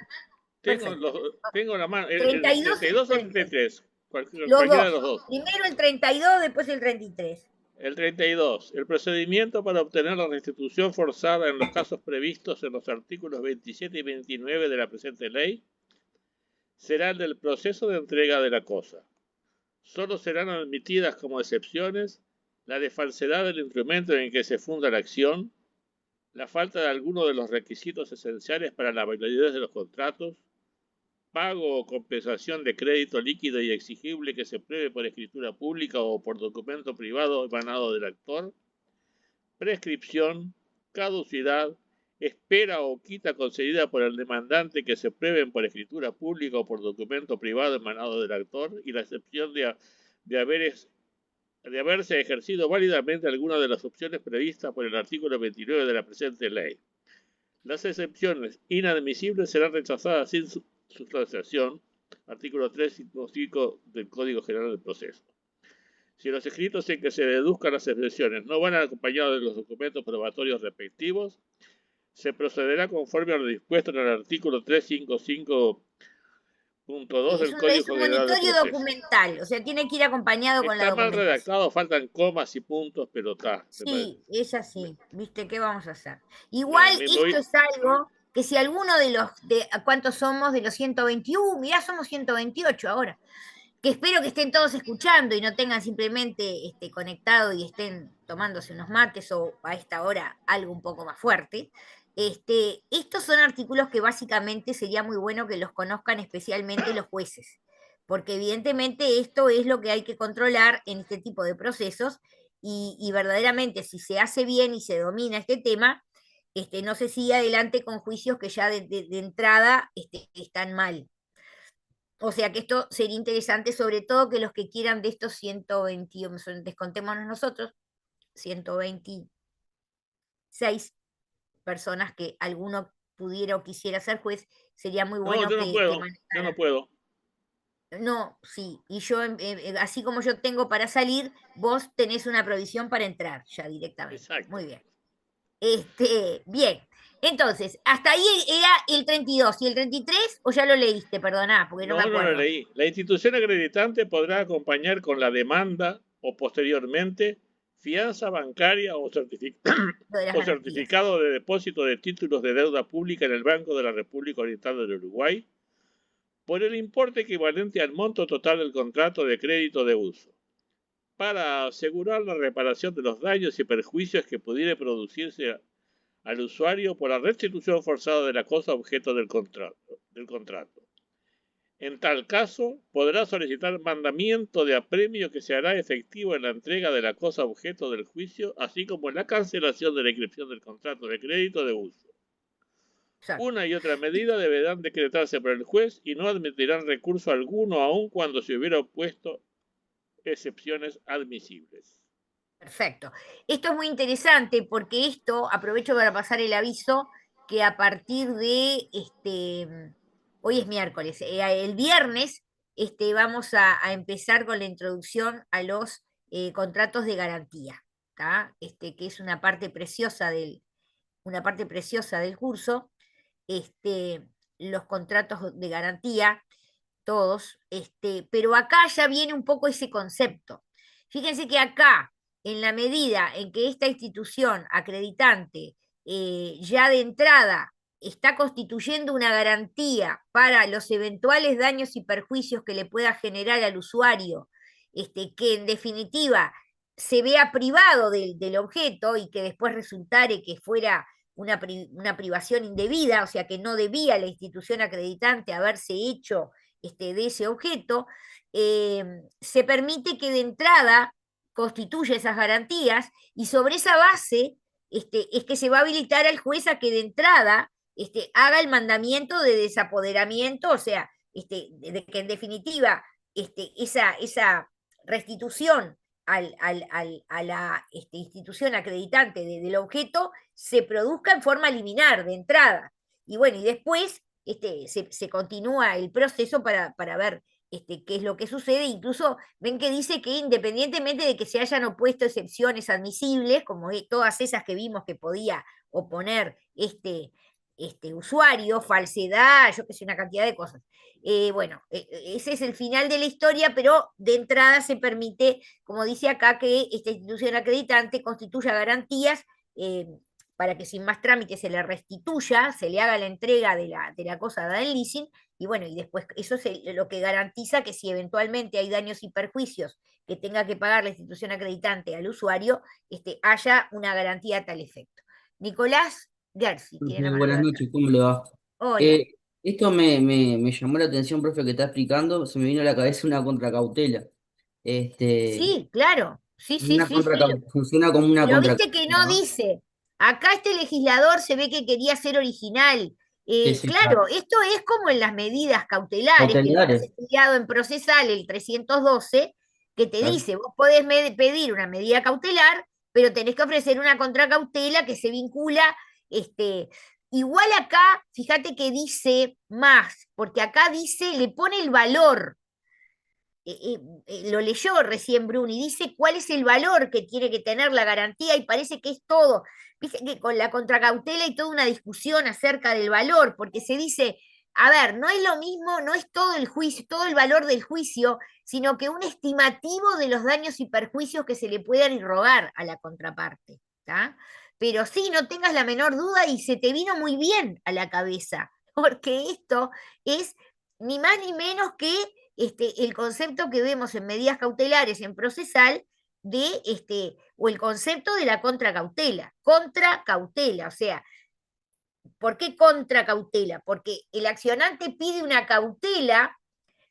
Tengo, Perfecto. tengo la mano, el 32 y 32 o el 33. 33, Los cualquiera de dos. los dos. Primero el 32, después el 33. El 32. El procedimiento para obtener la restitución forzada en los casos previstos en los artículos 27 y 29 de la presente ley será el del proceso de entrega de la cosa. Solo serán admitidas como excepciones la de falsedad del instrumento en que se funda la acción, la falta de alguno de los requisitos esenciales para la validez de los contratos, pago o compensación de crédito líquido y exigible que se pruebe por escritura pública o por documento privado emanado del actor, prescripción, caducidad, espera o quita concedida por el demandante que se prueben por escritura pública o por documento privado emanado del actor, y la excepción de haberse ejercido válidamente alguna de las opciones previstas por el artículo 29 de la presente ley. Las excepciones inadmisibles serán rechazadas sin sustanciación, artículo 355 del Código General del Proceso. Si los escritos en que se deduzcan las excepciones no van acompañados de los documentos probatorios respectivos, se procederá conforme a lo dispuesto en el artículo 355.2 del Código Es un General del monitorio Proceso. documental, o sea, tiene que ir acompañado con la Está mal documentación. redactado, faltan comas y puntos, pero está. Sí, es así. ¿Viste qué vamos a hacer? Igual esto es algo que si alguno ¿cuántos somos? De los 121, mirá, somos 128 ahora, que espero que estén todos escuchando y no tengan simplemente conectado y estén tomándose unos mates o a esta hora algo un poco más fuerte. Estos son artículos que básicamente sería muy bueno que los conozcan especialmente los jueces, porque evidentemente esto es lo que hay que controlar en este tipo de procesos, y verdaderamente si se hace bien y se domina este tema, no se sigue adelante con juicios que ya de entrada están mal. O sea que esto sería interesante, sobre todo que los que quieran de estos 120, descontémonos nosotros, 126 personas que alguno pudiera o quisiera ser juez, sería muy No, bueno yo no puedo, yo no puedo. No, sí, y yo, así como yo tengo para salir, vos tenés una provisión para entrar ya directamente. Exacto. Muy bien. Bien. Entonces, hasta ahí era el 32 y el 33, o ya lo leíste, perdoná, porque no me acuerdo. No lo leí. La institución acreditante podrá acompañar con la demanda o posteriormente fianza bancaria o certificado de depósito de títulos de deuda pública en el Banco de la República Oriental del Uruguay por el importe equivalente al monto total del contrato de crédito de uso, para asegurar la reparación de los daños y perjuicios que pudiera producirse al usuario por la restitución forzada de la cosa objeto del contrato. En tal caso, podrá solicitar mandamiento de apremio que se hará efectivo en la entrega de la cosa objeto del juicio, así como en la cancelación de la inscripción del contrato de crédito de uso. Exacto. Una y otra medida deberán decretarse por el juez y no admitirán recurso alguno, aun cuando se hubiera opuesto excepciones admisibles. Perfecto. Esto es muy interesante porque esto, aprovecho para pasar el aviso, que a partir de hoy es miércoles, el viernes vamos a empezar con la introducción a los contratos de garantía, que es una parte preciosa del curso, los contratos de garantía, todos, pero acá ya viene un poco ese concepto. Fíjense que acá, en la medida en que esta institución acreditante ya de entrada está constituyendo una garantía para los eventuales daños y perjuicios que le pueda generar al usuario, que en definitiva se vea privado del objeto y que después resultare que fuera una privación indebida, o sea que no debía la institución acreditante haberse hecho de ese objeto, se permite que de entrada constituya esas garantías y sobre esa base es que se va a habilitar al juez a que de entrada haga el mandamiento de desapoderamiento, o sea, de que en definitiva esa restitución a la institución acreditante del objeto se produzca en forma liminar de entrada. Y bueno, y después se continúa el proceso para ver qué es lo que sucede. Incluso ven que dice que independientemente de que se hayan opuesto excepciones admisibles, como todas esas que vimos que podía oponer usuario, falsedad, yo que sé, una cantidad de cosas. Bueno, ese es el final de la historia, pero de entrada se permite, como dice acá, que esta institución acreditante constituya garantías para que sin más trámite se le restituya, se le haga la entrega de la cosa dada en leasing, y bueno, y después eso es lo que garantiza que si eventualmente hay daños y perjuicios que tenga que pagar la institución acreditante al usuario, haya una garantía a tal efecto. Nicolás Gersi, tiene la mano Buenas levantada. noches, ¿cómo le va? Hola. Eh, Esto me llamó la atención, profe, que está explicando. Se me vino a la cabeza una contracautela. Este, Sí, claro, sí, sí, sí, sí. funciona como una Pero viste que contracautela, no ¿no? dice, acá este legislador se ve que quería ser original. Sí, sí, Claro, claro. esto es como en las medidas cautelares, que lo hemos Cautelares. estudiado en procesal, el 312, que te Claro. dice, vos podés pedir una medida cautelar, pero tenés que ofrecer una contracautela que se vincula, igual acá, fíjate que dice más, porque acá dice, le pone el valor lo leyó recién Bruni, dice cuál es el valor que tiene que tener la garantía y parece que es todo. Viste que con la contracautela hay toda una discusión acerca del valor, porque se dice, a ver, no es lo mismo, no es todo el juicio, todo el valor del juicio, sino que un estimativo de los daños y perjuicios que se le puedan irrogar a la contraparte. ¿Tá? Pero sí, no tengas la menor duda y se te vino muy bien a la cabeza, porque esto es ni más ni menos que el concepto que vemos en medidas cautelares en procesal o el concepto de la contracautela. Contracautela, o sea, ¿por qué contracautela? Porque el accionante pide una cautela,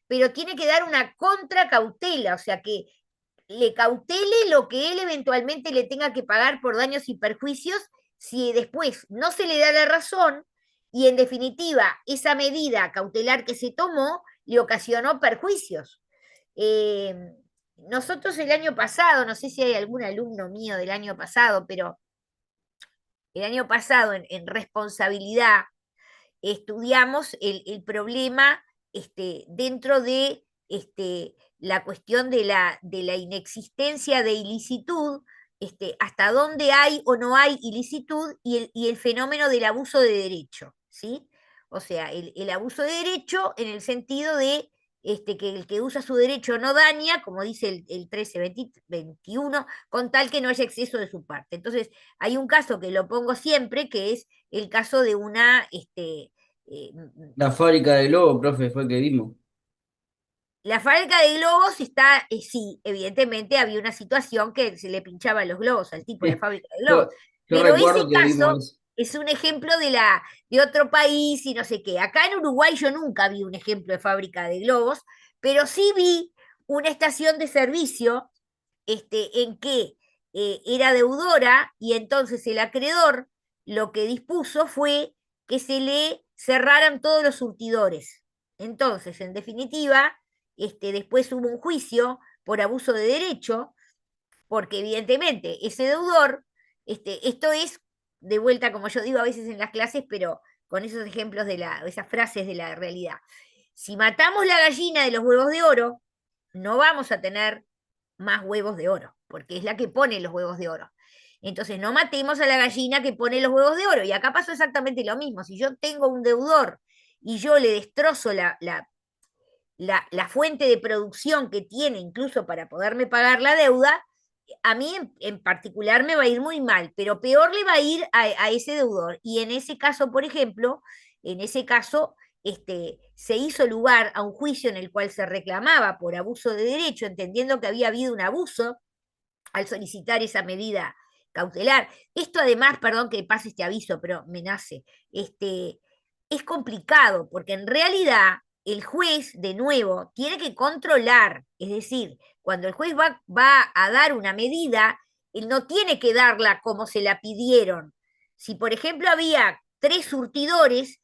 pero tiene que dar una contracautela, o sea, que le cautele lo que él eventualmente le tenga que pagar por daños y perjuicios si después no se le da la razón y en definitiva esa medida cautelar que se tomó le ocasionó perjuicios. Eh, Nosotros el año pasado, no sé si hay algún alumno mío del año pasado, pero el año pasado en responsabilidad estudiamos el problema dentro de la cuestión de la inexistencia de ilicitud, hasta dónde hay o no hay ilicitud y el fenómeno del abuso de derecho, ¿sí? O sea, el abuso de derecho en el sentido de que el que usa su derecho no daña, como dice el 1321, con tal que no haya exceso de su parte. Entonces, hay un caso que lo pongo siempre, que es el caso de una La fábrica de Globo, profe, fue que vimos. la fábrica de globos está, sí, evidentemente había una situación que se le pinchaban los globos al tipo de la fábrica de globos, Yo pero ese recuerdo que vimos caso eso. es un ejemplo de otro país y no sé qué. Acá en Uruguay yo nunca vi un ejemplo de fábrica de globos, pero sí vi una estación de servicio en que era deudora y entonces el acreedor lo que dispuso fue que se le cerraran todos los surtidores. Entonces, en definitiva, después hubo un juicio por abuso de derecho, porque evidentemente ese deudor, esto es de vuelta, como yo digo a veces en las clases, pero con esos ejemplos de esas frases de la realidad. Si matamos la gallina de los huevos de oro, no vamos a tener más huevos de oro, porque es la que pone los huevos de oro. Entonces, no matemos a la gallina que pone los huevos de oro. Y acá pasó exactamente lo mismo. Si yo tengo un deudor y yo le destrozo la fuente de producción que tiene incluso para poderme pagar la deuda, a mí en particular me va a ir muy mal, pero peor le va a ir a ese deudor. Y en ese caso, por ejemplo, en ese caso, se hizo lugar a un juicio en el cual se reclamaba por abuso de derecho, entendiendo que había habido un abuso al solicitar esa medida cautelar. Esto además, perdón que pase este aviso, pero me nace, es complicado, porque en realidad el juez, de nuevo, tiene que controlar, es decir, cuando el juez va a dar una medida, él no tiene que darla como se la pidieron. Si, por ejemplo, había 3 surtidores,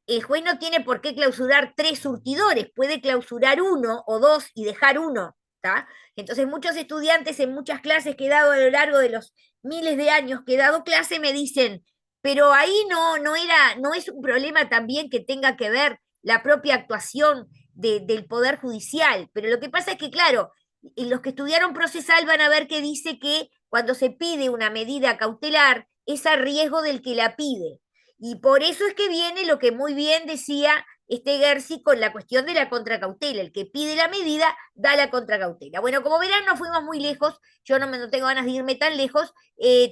el juez no tiene por qué clausurar 3 surtidores, puede clausurar 1 o 2 y dejar 1. ¿Tá? Entonces muchos estudiantes en muchas clases que he dado a lo largo de los miles de años que he dado clase me dicen, pero ahí no es un problema también que tenga que ver la propia actuación del Poder Judicial. Pero lo que pasa es que, claro, los que estudiaron procesal van a ver que dice que cuando se pide una medida cautelar es a riesgo del que la pide. Y por eso es que viene lo que muy bien decía Gersi con la cuestión de la contracautela. El que pide la medida da la contracautela. Bueno, como verán, no fuimos muy lejos. Yo no tengo ganas de irme tan lejos.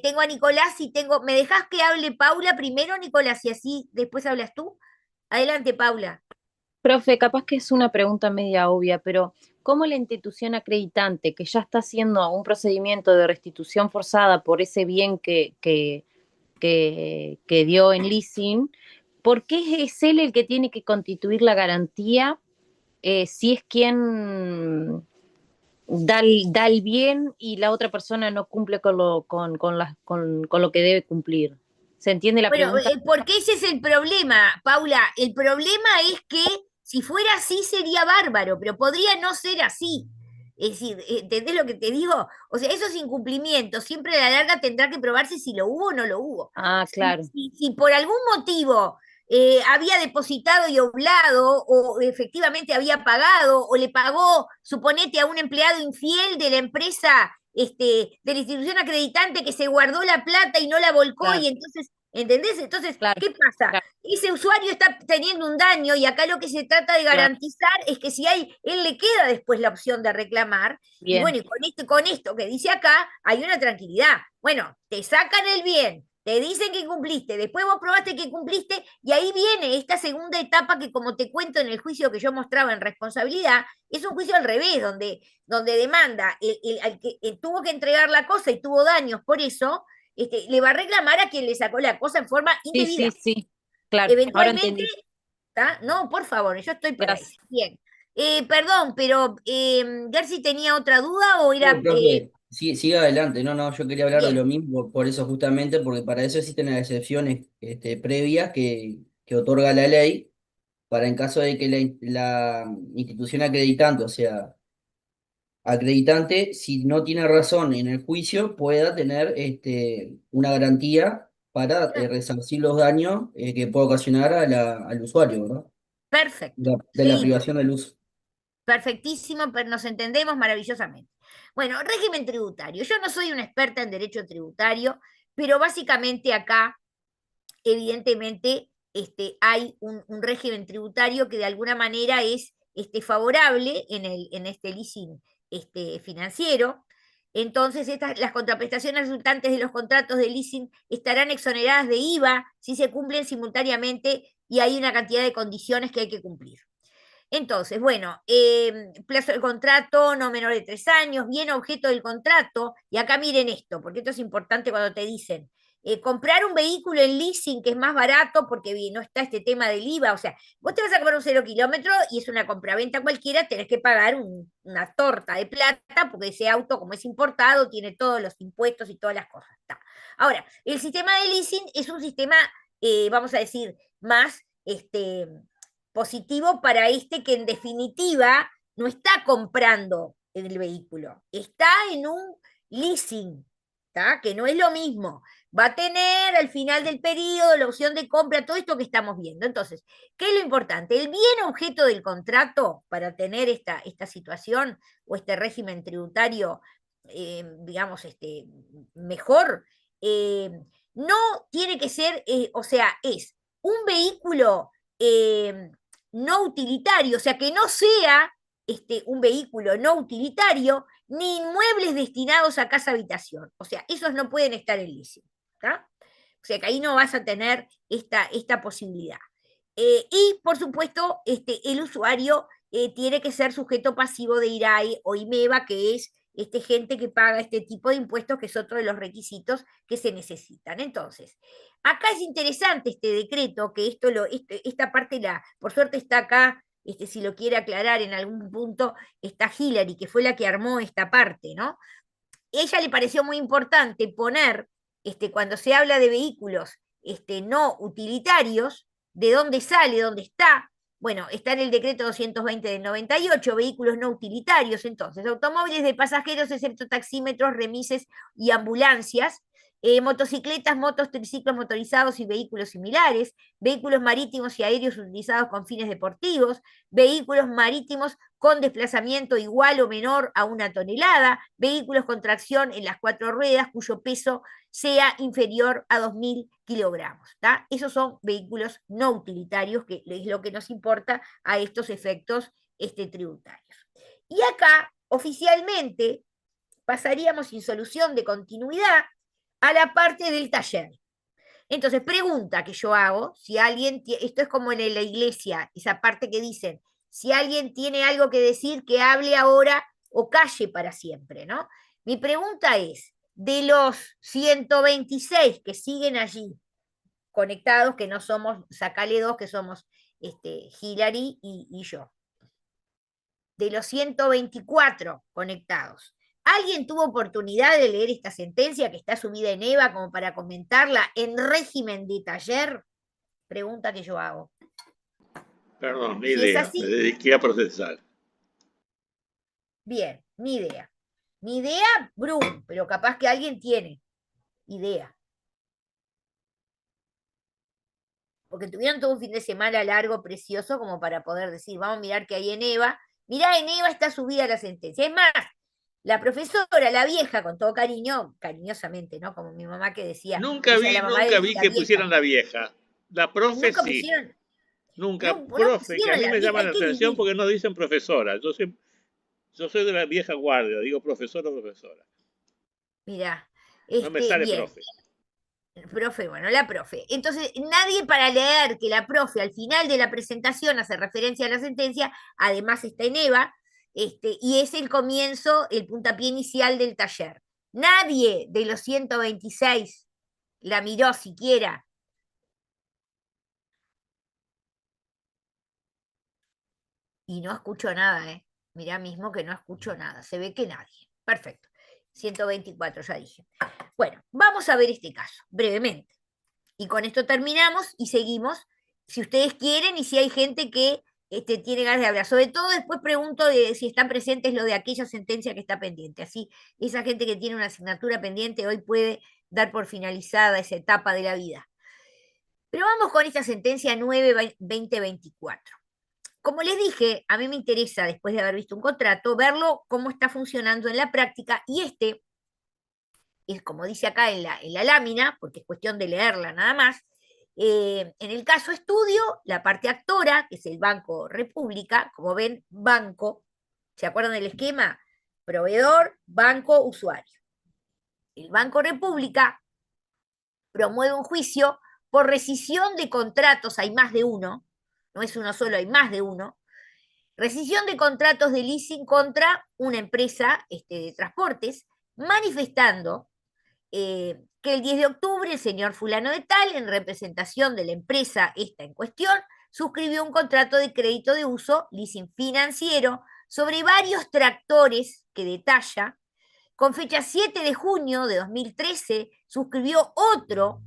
Tengo a Nicolás y tengo. ¿Me dejás que hable Paula primero, Nicolás, y así después hablas tú? Adelante, Paula. Profe, capaz que es una pregunta media obvia, pero ¿cómo la institución acreditante que ya está haciendo un procedimiento de restitución forzada por ese bien que dio en leasing, por qué es él el que tiene que constituir la garantía si es quien da el bien y la otra persona no cumple con lo que debe cumplir? ¿Se entiende la Bueno, pregunta? porque ese es el problema, Paula. El problema es que si fuera así sería bárbaro, pero podría no ser así. Es decir, ¿entendés lo que te digo? O sea, esos incumplimientos siempre a la larga tendrá que probarse si lo hubo o no lo hubo. Ah, claro. Si por algún motivo había depositado y oblado, o efectivamente había pagado, o le pagó, suponete, a un empleado infiel de la empresa, de la institución acreditante que se guardó la plata y no la volcó, Claro, y entonces, ¿entendés? Entonces, claro, ¿qué pasa? claro, Ese usuario está teniendo un daño y acá lo que se trata de claro. garantizar es que si hay, él le queda después la opción de reclamar, y Bien, bueno, y con esto que dice acá, hay una tranquilidad. Bueno, te sacan el bien, te dicen que cumpliste, después vos probaste que cumpliste, y ahí viene esta segunda etapa que, como te cuento en el juicio que yo mostraba en responsabilidad, es un juicio al revés, donde demanda al que tuvo que entregar la cosa y tuvo daños por eso, le va a reclamar a quien le sacó la cosa en forma sí, sí, indebida. sí, claro, ahora Eventualmente, entendí. ¿tá? No, por favor, yo estoy para eso. Gracias. Bien. Perdón, pero Gersi tenía otra duda o No, era. profe, siga adelante. No, no, yo quería hablar de lo Bien, mismo, por eso justamente, porque para eso existen las excepciones previas que otorga la ley, para en caso de que la institución acreditante, o sea, acreditante, si no tiene razón en el juicio, pueda tener una garantía para claro, resarcir los daños que pueda ocasionar al usuario, ¿verdad? perfecto. De la Sí, privación del uso. perfectísimo, pero nos entendemos maravillosamente. Bueno, régimen tributario. Yo no soy una experta en derecho tributario, pero básicamente acá, evidentemente, hay un régimen tributario que de alguna manera es favorable en este leasing financiero. Entonces, las contraprestaciones resultantes de los contratos de leasing estarán exoneradas de IVA si se cumplen simultáneamente y hay una cantidad de condiciones que hay que cumplir. Entonces, bueno, plazo del contrato no menor de 3 años, bien objeto del contrato, y acá miren esto, porque esto es importante cuando te dicen, comprar un vehículo en leasing que es más barato porque no está este tema del IVA, o sea, vos te vas a comprar un 0 kilómetro y es una compraventa cualquiera, tenés que pagar una torta de plata porque ese auto, como es importado, tiene todos los impuestos y todas las cosas. Está. Ahora, el sistema de leasing es un sistema, vamos a decir, más positivo para que en definitiva no está comprando el vehículo, está en un leasing, ¿tá? Que no es lo mismo. Va a tener al final del periodo la opción de compra, todo esto que estamos viendo. Entonces, ¿qué es lo importante? El bien objeto del contrato para tener esta situación o este régimen tributario, digamos, mejor, no tiene que ser, o sea, es un vehículo no utilitario, o sea, que no sea un vehículo no utilitario, ni inmuebles destinados a casa-habitación. O sea, esos no pueden estar en leasing. ¿Tá? O sea, que ahí no vas a tener esta posibilidad. Y, por supuesto, el usuario tiene que ser sujeto pasivo de IRAE o IMEVA, que es gente que paga este tipo de impuestos, que es otro de los requisitos que se necesitan. Entonces, acá es interesante este decreto, que esta parte, por suerte está acá, si lo quiere aclarar en algún punto, está Hillary, que fue la que armó esta parte, ¿no? Ella le pareció muy importante poner, cuando se habla de vehículos no utilitarios, de dónde sale, dónde está. Bueno, está en el decreto 220 del 98, vehículos no utilitarios. Entonces, automóviles de pasajeros, excepto taxímetros, remises y ambulancias, motocicletas, motos, triciclos motorizados y vehículos similares, vehículos marítimos y aéreos utilizados con fines deportivos, vehículos marítimos con desplazamiento igual o menor a 1 tonelada, vehículos con tracción en las 4 ruedas cuyo peso sea inferior a 2.000 kilogramos. ¿Tá? Esos son vehículos no utilitarios, que es lo que nos importa a estos efectos tributarios. Y acá, oficialmente, pasaríamos sin solución de continuidad a la parte del taller. Entonces, pregunta que yo hago, si alguien, esto es como en la iglesia, esa parte que dicen, si alguien tiene algo que decir, que hable ahora o calle para siempre, ¿no? Mi pregunta es, de los 126 que siguen allí conectados, que no somos, sacale 2, que somos Hillary y yo, de los 124 conectados, ¿alguien tuvo oportunidad de leer esta sentencia que está subida en EVA como para comentarla en régimen de taller? Pregunta que yo hago. Perdón, ni Si es idea, así, me dediqué a procesar. bien, ni idea. Ni idea, Brum, pero capaz que alguien tiene idea. Porque tuvieron todo un fin de semana largo, precioso, como para poder decir, vamos a mirar qué hay en EVA. Mirá, en EVA está subida la sentencia. Es más, la profesora, la vieja, con todo cariño, cariñosamente, ¿no? Como mi mamá que decía, Nunca ella, la mamá nunca de vi la que pusieran vieja. la vieja. La profe Nunca sí. pusieron, Nunca, no profe, que a pusieron mí la me vieja, llama hay la que atención vivir. porque no dicen profesora. Yo soy de la vieja guardia, digo profesor o profesora. Mirá, No me sale bien. profe. Profe, bueno, la profe. Entonces, nadie para leer que la profe al final de la presentación hace referencia a la sentencia, además está en EVA, y es el comienzo, el puntapié inicial del taller. Nadie de los 126 la miró siquiera. Y no escucho nada, ¿eh? Mirá mismo que no escucho nada. Se ve que nadie. Perfecto. 124, ya dije. Bueno, vamos a ver este caso, brevemente. Y con esto terminamos y seguimos, si ustedes quieren y si hay gente que tiene ganas de hablar. Sobre todo después pregunto de si están presentes lo de aquella sentencia que está pendiente. Así, esa gente que tiene una asignatura pendiente hoy puede dar por finalizada esa etapa de la vida. Pero vamos con esta sentencia 9-2024. Como les dije, a mí me interesa, después de haber visto un contrato, verlo cómo está funcionando en la práctica, y es como dice acá en la lámina, porque es cuestión de leerla nada más. En el caso estudio, la parte actora, que es el Banco República, como ven, banco, ¿se acuerdan del esquema? Proveedor, banco, usuario. El Banco República promueve un juicio por rescisión de contratos, hay más de uno, no es uno solo, hay más de uno, rescisión de contratos de leasing contra una empresa de transportes, manifestando que el 10 de octubre el señor fulano de tal, en representación de la empresa esta en cuestión, suscribió un contrato de crédito de uso, leasing financiero, sobre varios tractores que detalla. Con fecha 7 de junio de 2013, suscribió otro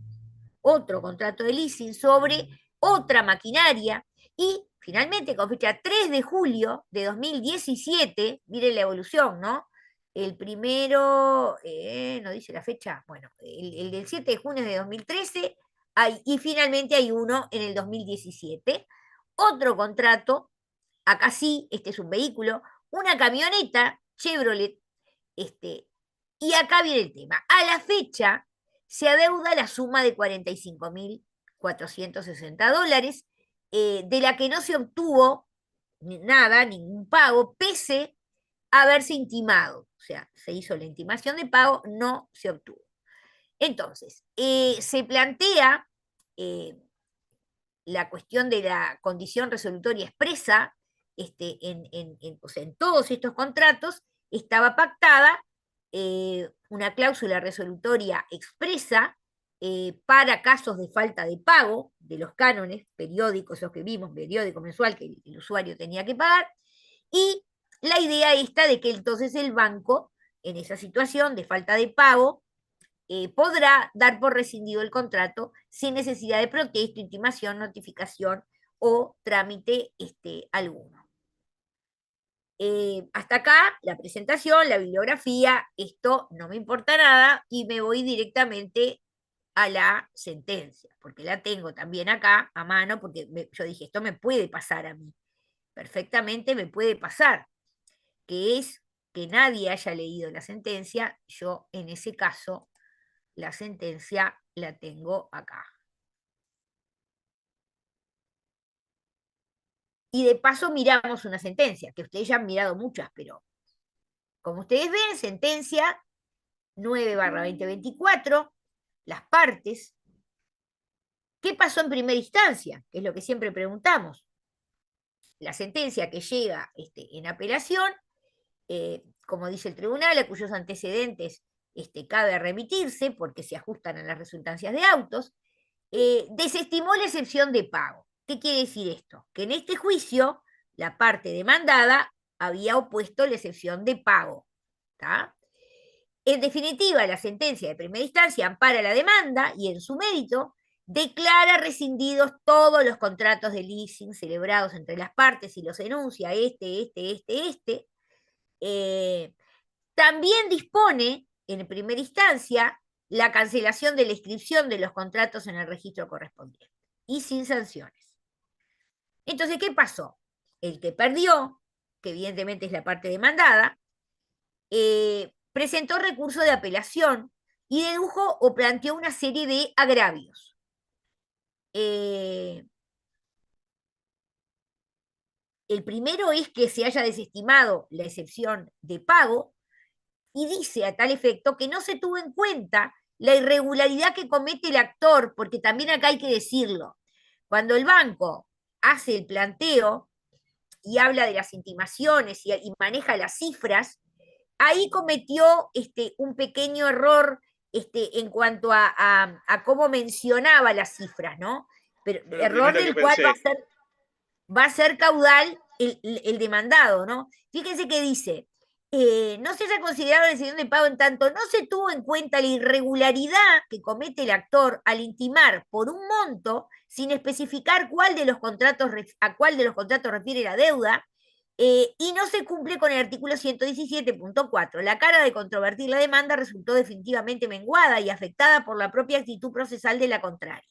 contrato de leasing sobre otra maquinaria y finalmente con fecha 3 de julio de 2017, miren la evolución, ¿no? El primero, no dice la fecha, bueno, el del 7 de junio de 2013 y finalmente hay uno en el 2017. Otro contrato, acá sí, este es un vehículo, una camioneta Chevrolet, y acá viene el tema. A la fecha se adeuda la suma de $45.460 de la que no se obtuvo nada, ningún pago, pese a haberse intimado. O sea, se hizo la intimación de pago, no se obtuvo. Entonces, se plantea la cuestión de la condición resolutoria expresa, o sea, en todos estos contratos estaba pactada una cláusula resolutoria expresa para casos de falta de pago de los cánones periódicos, los que vimos, periódico mensual que el usuario tenía que pagar, y la idea esta de que entonces el banco, en esa situación de falta de pago, podrá dar por rescindido el contrato sin necesidad de protesto, intimación, notificación o trámite alguno. Hasta acá la presentación, la bibliografía, esto no me importa nada y me voy directamente a la sentencia, porque la tengo también acá a mano, porque yo dije, esto me puede pasar a mí, perfectamente me puede pasar, que es que nadie haya leído la sentencia. Yo en ese caso la sentencia la tengo acá. Y de paso miramos una sentencia, que ustedes ya han mirado muchas, pero como ustedes ven, sentencia 9/2024, las partes. ¿Qué pasó en primera instancia? Que es lo que siempre preguntamos. La sentencia que llega en apelación, como dice el tribunal, a cuyos antecedentes cabe remitirse porque se ajustan a las resultancias de autos, desestimó la excepción de pago. ¿Qué quiere decir esto? Que en este juicio la parte demandada había opuesto la excepción de pago. ¿Tá? En definitiva, la sentencia de primera instancia ampara la demanda y en su mérito declara rescindidos todos los contratos de leasing celebrados entre las partes y los enuncia también dispone en primera instancia la cancelación de la inscripción de los contratos en el registro correspondiente y sin sanciones. Entonces, ¿qué pasó? El que perdió, que evidentemente es la parte demandada, presentó recurso de apelación y dedujo o planteó una serie de agravios. El primero es que se haya desestimado la excepción de pago y dice a tal efecto que no se tuvo en cuenta la irregularidad que comete el actor, porque también acá hay que decirlo. Cuando el banco hace el planteo y habla de las intimaciones y maneja las cifras, ahí cometió un pequeño error en cuanto a cómo mencionaba las cifras, ¿no? Pero error del cual va a ser caudal el demandado, ¿no? Fíjense que dice, no se haya considerado la decisión de pago en tanto no se tuvo en cuenta la irregularidad que comete el actor al intimar por un monto sin especificar a cuál de los contratos refiere la deuda, y no se cumple con el artículo 117.4. La carga de controvertir la demanda resultó definitivamente menguada y afectada por la propia actitud procesal de la contraria.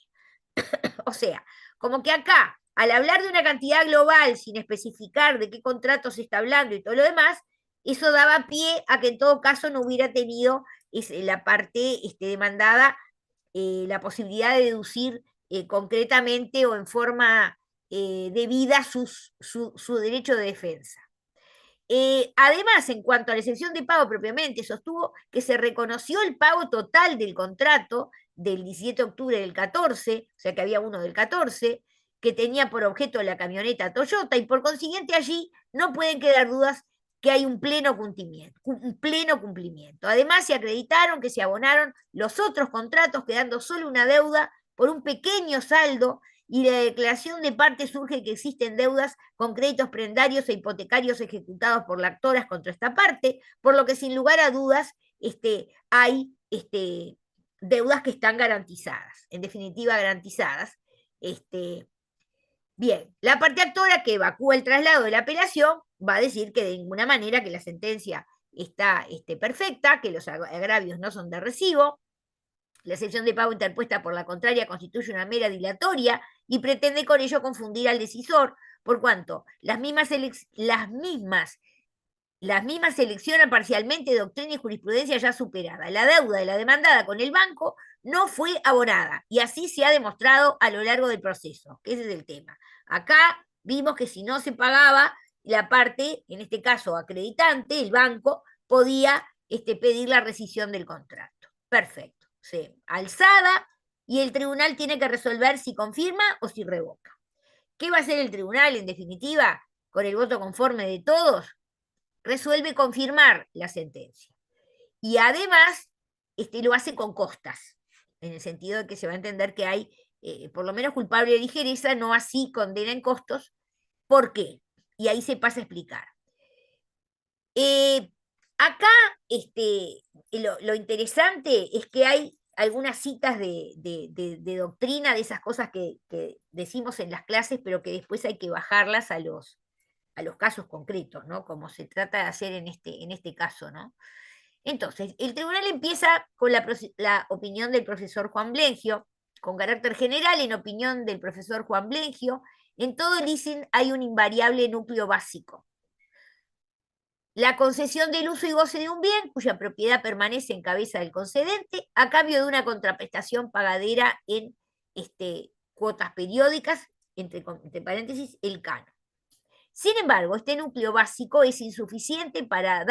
O sea, como que acá, al hablar de una cantidad global sin especificar de qué contrato se está hablando y todo lo demás, eso daba pie a que en todo caso no hubiera tenido la parte demandada la posibilidad de deducir concretamente o en forma debida su derecho de defensa. Además, en cuanto a la excepción de pago propiamente, sostuvo que se reconoció el pago total del contrato del 17 de octubre del 14, o sea que había uno del 14, que tenía por objeto la camioneta Toyota, y por consiguiente allí no pueden quedar dudas que hay un pleno cumplimiento. Además, se acreditaron que se abonaron los otros contratos, quedando solo una deuda por un pequeño saldo, y la declaración de parte surge que existen deudas con créditos prendarios e hipotecarios ejecutados por lactoras contra esta parte, por lo que sin lugar a dudas hay deudas que están garantizadas, en definitiva garantizadas. Bien, la parte actora que evacúa el traslado de la apelación va a decir que de ninguna manera que la sentencia está perfecta, que los agravios no son de recibo. La excepción de pago interpuesta por la contraria constituye una mera dilatoria y pretende con ello confundir al decisor, por cuanto las mismas seleccionan parcialmente doctrina y jurisprudencia ya superada. La deuda de la demandada con el banco no fue abonada y así se ha demostrado a lo largo del proceso, que ese es el tema. Acá vimos que si no se pagaba, la parte, en este caso acreditante, el banco, podía pedir la rescisión del contrato. Perfecto. Alzada, y el tribunal tiene que resolver si confirma o si revoca. ¿Qué va a hacer el tribunal, en definitiva, con el voto conforme de todos? Resuelve confirmar la sentencia. Y además lo hace con costas, en el sentido de que se va a entender que hay, por lo menos culpable de ligereza, no así condena en costos. ¿Por qué? Y ahí se pasa a explicar. Acá lo interesante es que hay algunas citas de doctrina, de esas cosas que decimos en las clases, pero que después hay que bajarlas a los casos concretos, ¿no? Como se trata de hacer en este caso, ¿no? Entonces, el tribunal empieza con la opinión del profesor Juan Blengio, con carácter general, en opinión del profesor Juan Blengio, en todo el leasing hay un invariable núcleo básico. La concesión del uso y goce de un bien cuya propiedad permanece en cabeza del concedente a cambio de una contraprestación pagadera en cuotas periódicas, entre paréntesis, el canon. Sin embargo, este núcleo básico es insuficiente para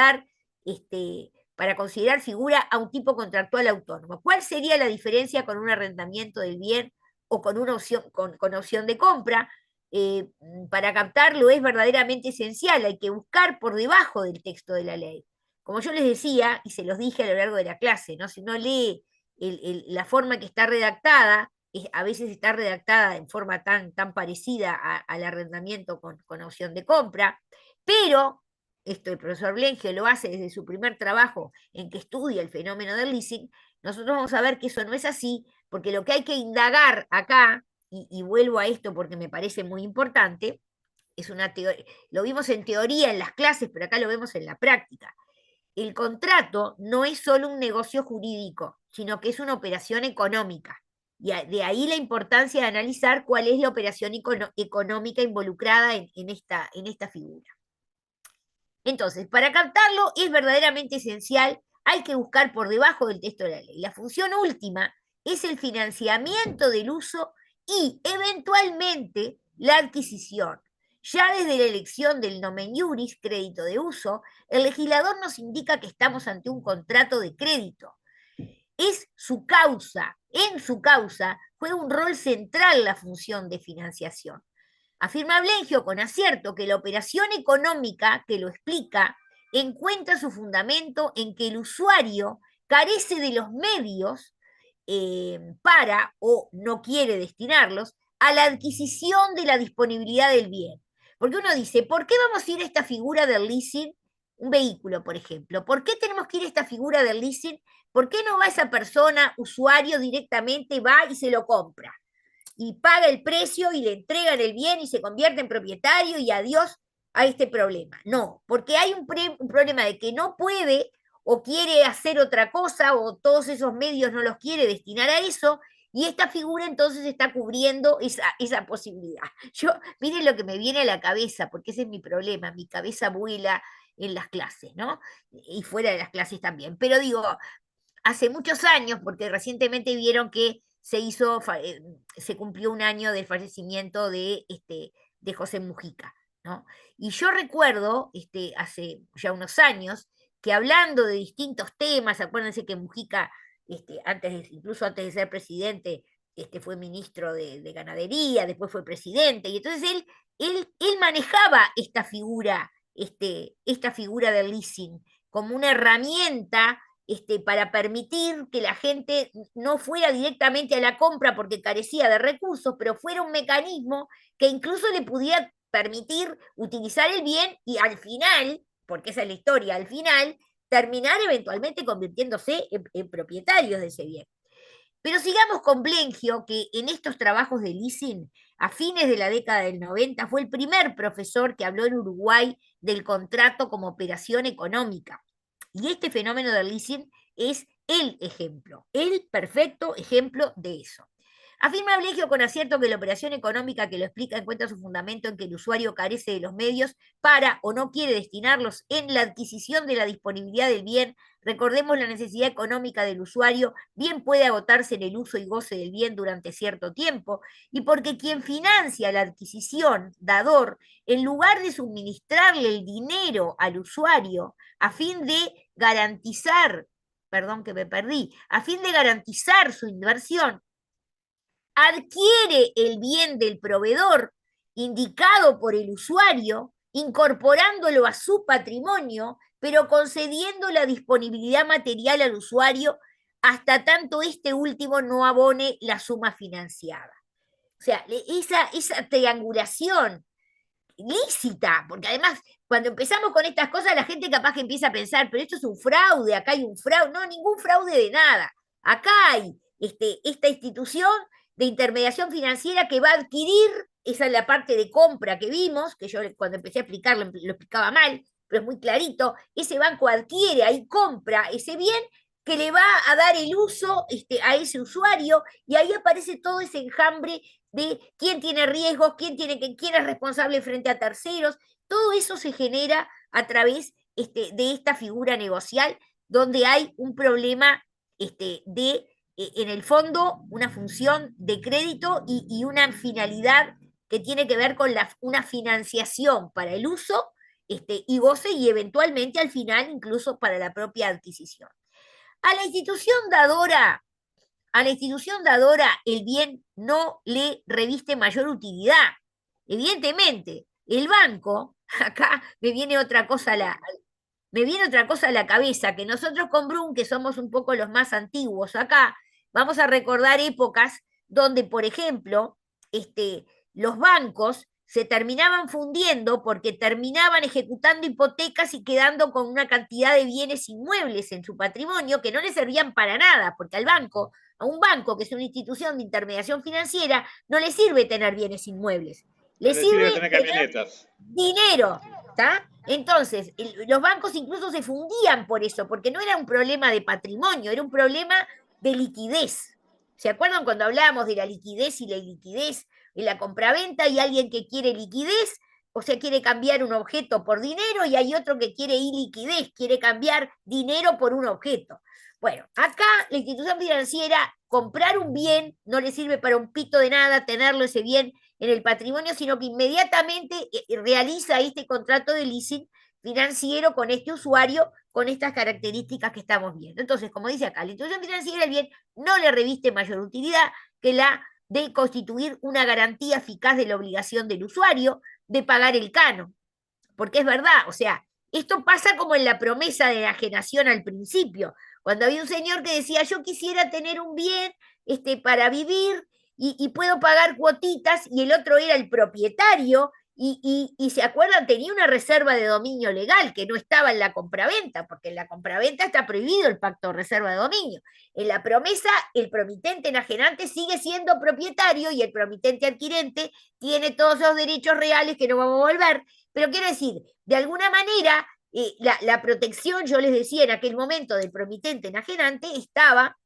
para considerar figura a un tipo contractual autónomo. ¿Cuál sería la diferencia con un arrendamiento del bien o con una opción, con opción de compra? Para captarlo es verdaderamente esencial, hay que buscar por debajo del texto de la ley. Como yo les decía, y se los dije a lo largo de la clase, ¿no? Si uno lee la forma que está redactada, a veces está redactada en forma tan parecida al arrendamiento con opción de compra, pero esto el profesor Blengio lo hace desde su primer trabajo en que estudia el fenómeno del leasing. Nosotros vamos a ver que eso no es así, porque lo que hay que indagar acá, y vuelvo a esto porque me parece muy importante, es una teoría, lo vimos en teoría en las clases, pero acá lo vemos en la práctica. El contrato no es solo un negocio jurídico, sino que es una operación económica. Y de ahí la importancia de analizar cuál es la operación económica involucrada en esta figura. Entonces, para captarlo es verdaderamente esencial, hay que buscar por debajo del texto de la ley. La función última es el financiamiento del uso y, eventualmente, la adquisición. Ya desde la elección del nomen iuris, crédito de uso, el legislador nos indica que estamos ante un contrato de crédito. Es su causa, en su causa, juega un rol central la función de financiación. Afirma Blengio con acierto que la operación económica que lo explica encuentra su fundamento en que el usuario carece de los medios para, o no quiere destinarlos, a la adquisición de la disponibilidad del bien. Porque uno dice, ¿por qué vamos a ir a esta figura del leasing? Un vehículo, por ejemplo. ¿Por qué tenemos que ir a esta figura del leasing? ¿Por qué no va esa persona, usuario, directamente va y se lo compra? Y paga el precio y le entregan el bien y se convierte en propietario y adiós a este problema. No, porque hay un problema de que no puede o quiere hacer otra cosa o todos esos medios no los quiere destinar a eso, y esta figura entonces está cubriendo esa posibilidad. Miren lo que me viene a la cabeza, porque ese es mi problema, mi cabeza vuela en las clases, ¿no? Y fuera de las clases también. Pero digo, hace muchos años, porque recientemente vieron que se cumplió un año del fallecimiento de José Mujica, ¿no? Y yo recuerdo, hace ya unos años, que hablando de distintos temas, acuérdense que Mujica, incluso antes de ser presidente, fue ministro de Ganadería, después fue presidente, y entonces él manejaba esta figura del leasing como una herramienta para permitir que la gente no fuera directamente a la compra porque carecía de recursos, pero fuera un mecanismo que incluso le pudiera permitir utilizar el bien y al final, porque esa es la historia, al final terminar eventualmente convirtiéndose en propietarios de ese bien. Pero sigamos con Blengio, que en estos trabajos de leasing, a fines de la década del 90, fue el primer profesor que habló en Uruguay del contrato como operación económica. Y este fenómeno del leasing es el ejemplo, el perfecto ejemplo de eso. Afirma Blengio con acierto que la operación económica que lo explica encuentra su fundamento en que el usuario carece de los medios para o no quiere destinarlos en la adquisición de la disponibilidad del bien recordemos la necesidad económica del usuario, bien puede agotarse en el uso y goce del bien durante cierto tiempo, y porque quien financia la adquisición, dador, en lugar de suministrarle el dinero al usuario a fin de garantizar, perdón que me perdí, a fin de garantizar su inversión, adquiere el bien del proveedor indicado por el usuario, incorporándolo a su patrimonio, pero concediendo la disponibilidad material al usuario hasta tanto este último no abone la suma financiada. O sea, esa triangulación lícita, porque además cuando empezamos con estas cosas la gente capaz que empieza a pensar, pero esto es un fraude, acá hay un fraude, no, ningún fraude de nada. Acá hay esta institución de intermediación financiera que va a adquirir, esa es la parte de compra que vimos, que yo cuando empecé a explicarlo lo explicaba mal, pero es muy clarito, ese banco adquiere, ahí compra ese bien que le va a dar el uso a ese usuario, y ahí aparece todo ese enjambre de quién tiene riesgos, quién es responsable frente a terceros. Todo eso se genera a través de esta figura negocial, donde hay un problema en el fondo, una función de crédito y una finalidad que tiene que ver con una financiación para el uso y goce, y eventualmente al final incluso para la propia adquisición. A la institución dadora el bien no le reviste mayor utilidad. Evidentemente, el banco, acá me viene otra cosa a la cabeza, que nosotros con Brun, que somos un poco los más antiguos acá, vamos a recordar épocas donde, por ejemplo, los bancos se terminaban fundiendo porque terminaban ejecutando hipotecas y quedando con una cantidad de bienes inmuebles en su patrimonio que no le servían para nada, porque a un banco que es una institución de intermediación financiera, no le sirve tener bienes inmuebles, le sirve tener camionetas. Dinero, ¿está? Entonces, los bancos incluso se fundían por eso, porque no era un problema de patrimonio, era un problema de liquidez. ¿Se acuerdan cuando hablábamos de la liquidez y la iliquidez en la compraventa? Hay alguien que quiere liquidez, o sea, quiere cambiar un objeto por dinero, y hay otro que quiere iliquidez, quiere cambiar dinero por un objeto. Bueno, acá la institución financiera, comprar un bien no le sirve para un pito de nada tenerlo ese bien en el patrimonio, sino que inmediatamente realiza este contrato de leasing financiero con este usuario, con estas características que estamos viendo. Entonces, como dice acá, la institución financiera el bien no le reviste mayor utilidad que la de constituir una garantía eficaz de la obligación del usuario de pagar el canon. Porque es verdad, o sea, esto pasa como en la promesa de enajenación al principio, cuando había un señor que decía, yo quisiera tener un bien para vivir y puedo pagar cuotitas, y el otro era el propietario, y se acuerdan, tenía una reserva de dominio legal que no estaba en la compraventa, porque en la compraventa está prohibido el pacto de reserva de dominio. En la promesa, el promitente enajenante sigue siendo propietario y el promitente adquirente tiene todos esos derechos reales que no vamos a volver. Pero quiero decir, de alguna manera, la protección, yo les decía en aquel momento, del promitente enajenante estaba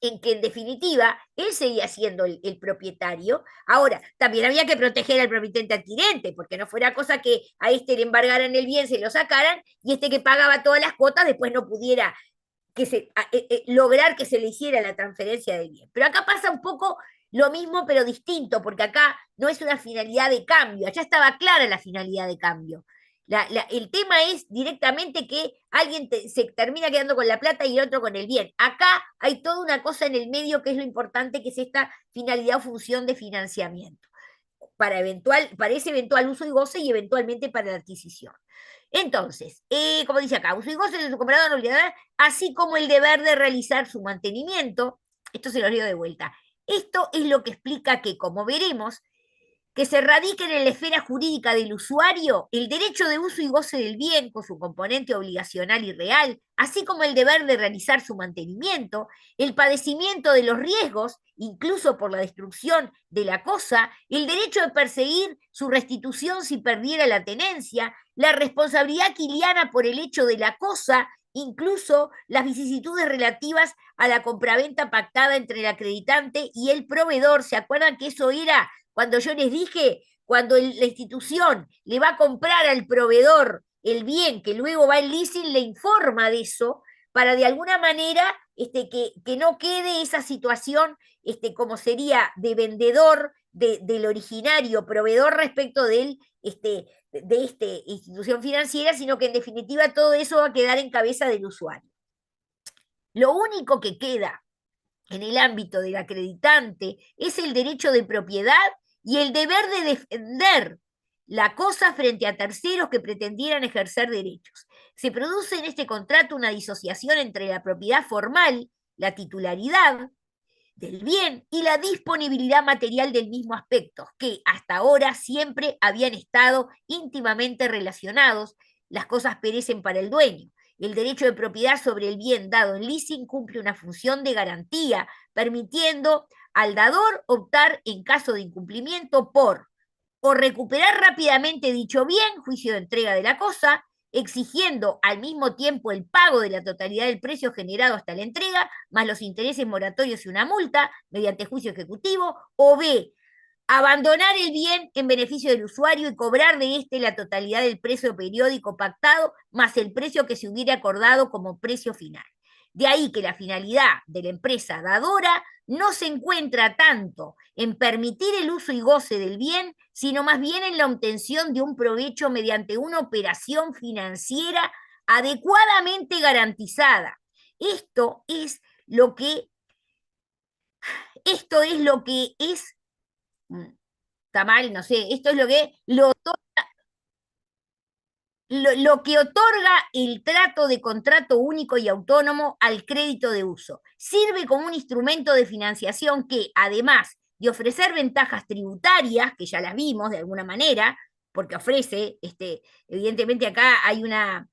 en que en definitiva él seguía siendo el propietario. Ahora, también había que proteger al promitente adquirente, porque no fuera cosa que a este le embargaran el bien, se lo sacaran, y este que pagaba todas las cuotas después no pudiera lograr que se le hiciera la transferencia del bien. Pero acá pasa un poco lo mismo, pero distinto, porque acá no es una finalidad de cambio, allá estaba clara la finalidad de cambio. El tema es directamente que alguien se termina quedando con la plata y el otro con el bien. Acá hay toda una cosa en el medio que es lo importante, que es esta finalidad o función de financiamiento para ese eventual uso y goce, y eventualmente para la adquisición. Entonces, como dice acá, uso y goce de su comprador no olvidar, así como el deber de realizar su mantenimiento. Esto se lo leo de vuelta. Esto es lo que explica que, como veremos, que se radique en la esfera jurídica del usuario el derecho de uso y goce del bien con su componente obligacional y real, así como el deber de realizar su mantenimiento, el padecimiento de los riesgos, incluso por la destrucción de la cosa, el derecho de perseguir su restitución si perdiera la tenencia, la responsabilidad quiliana por el hecho de la cosa, incluso las vicisitudes relativas a la compraventa pactada entre el acreditante y el proveedor. ¿Se acuerdan que eso era cuando yo les dije, cuando la institución le va a comprar al proveedor el bien que luego va en leasing, le informa de eso? para de alguna manera que no quede esa situación como sería de vendedor del originario, proveedor respecto de esta institución financiera, sino que en definitiva todo eso va a quedar en cabeza del usuario. Lo único que queda en el ámbito del acreditante es el derecho de propiedad y el deber de defender la cosa frente a terceros que pretendieran ejercer derechos. Se produce en este contrato una disociación entre la propiedad formal, la titularidad del bien y la disponibilidad material del mismo aspecto, que hasta ahora siempre habían estado íntimamente relacionados. Las cosas perecen para el dueño. El derecho de propiedad sobre el bien dado en leasing cumple una función de garantía, permitiendo al dador optar en caso de incumplimiento por o recuperar rápidamente dicho bien, juicio de entrega de la cosa, exigiendo al mismo tiempo el pago de la totalidad del precio generado hasta la entrega, más los intereses moratorios y una multa, mediante juicio ejecutivo, o B, abandonar el bien en beneficio del usuario y cobrar de éste la totalidad del precio periódico pactado, más el precio que se hubiera acordado como precio final. De ahí que la finalidad de la empresa dadora no se encuentra tanto en permitir el uso y goce del bien, sino más bien en la obtención de un provecho mediante una operación financiera adecuadamente garantizada. Esto es lo que es, está mal, no sé, esto es lo que otorga el trato de contrato único y autónomo al crédito de uso. Sirve como un instrumento de financiación que, además de ofrecer ventajas tributarias, que ya las vimos de alguna manera, porque ofrece, evidentemente acá hay una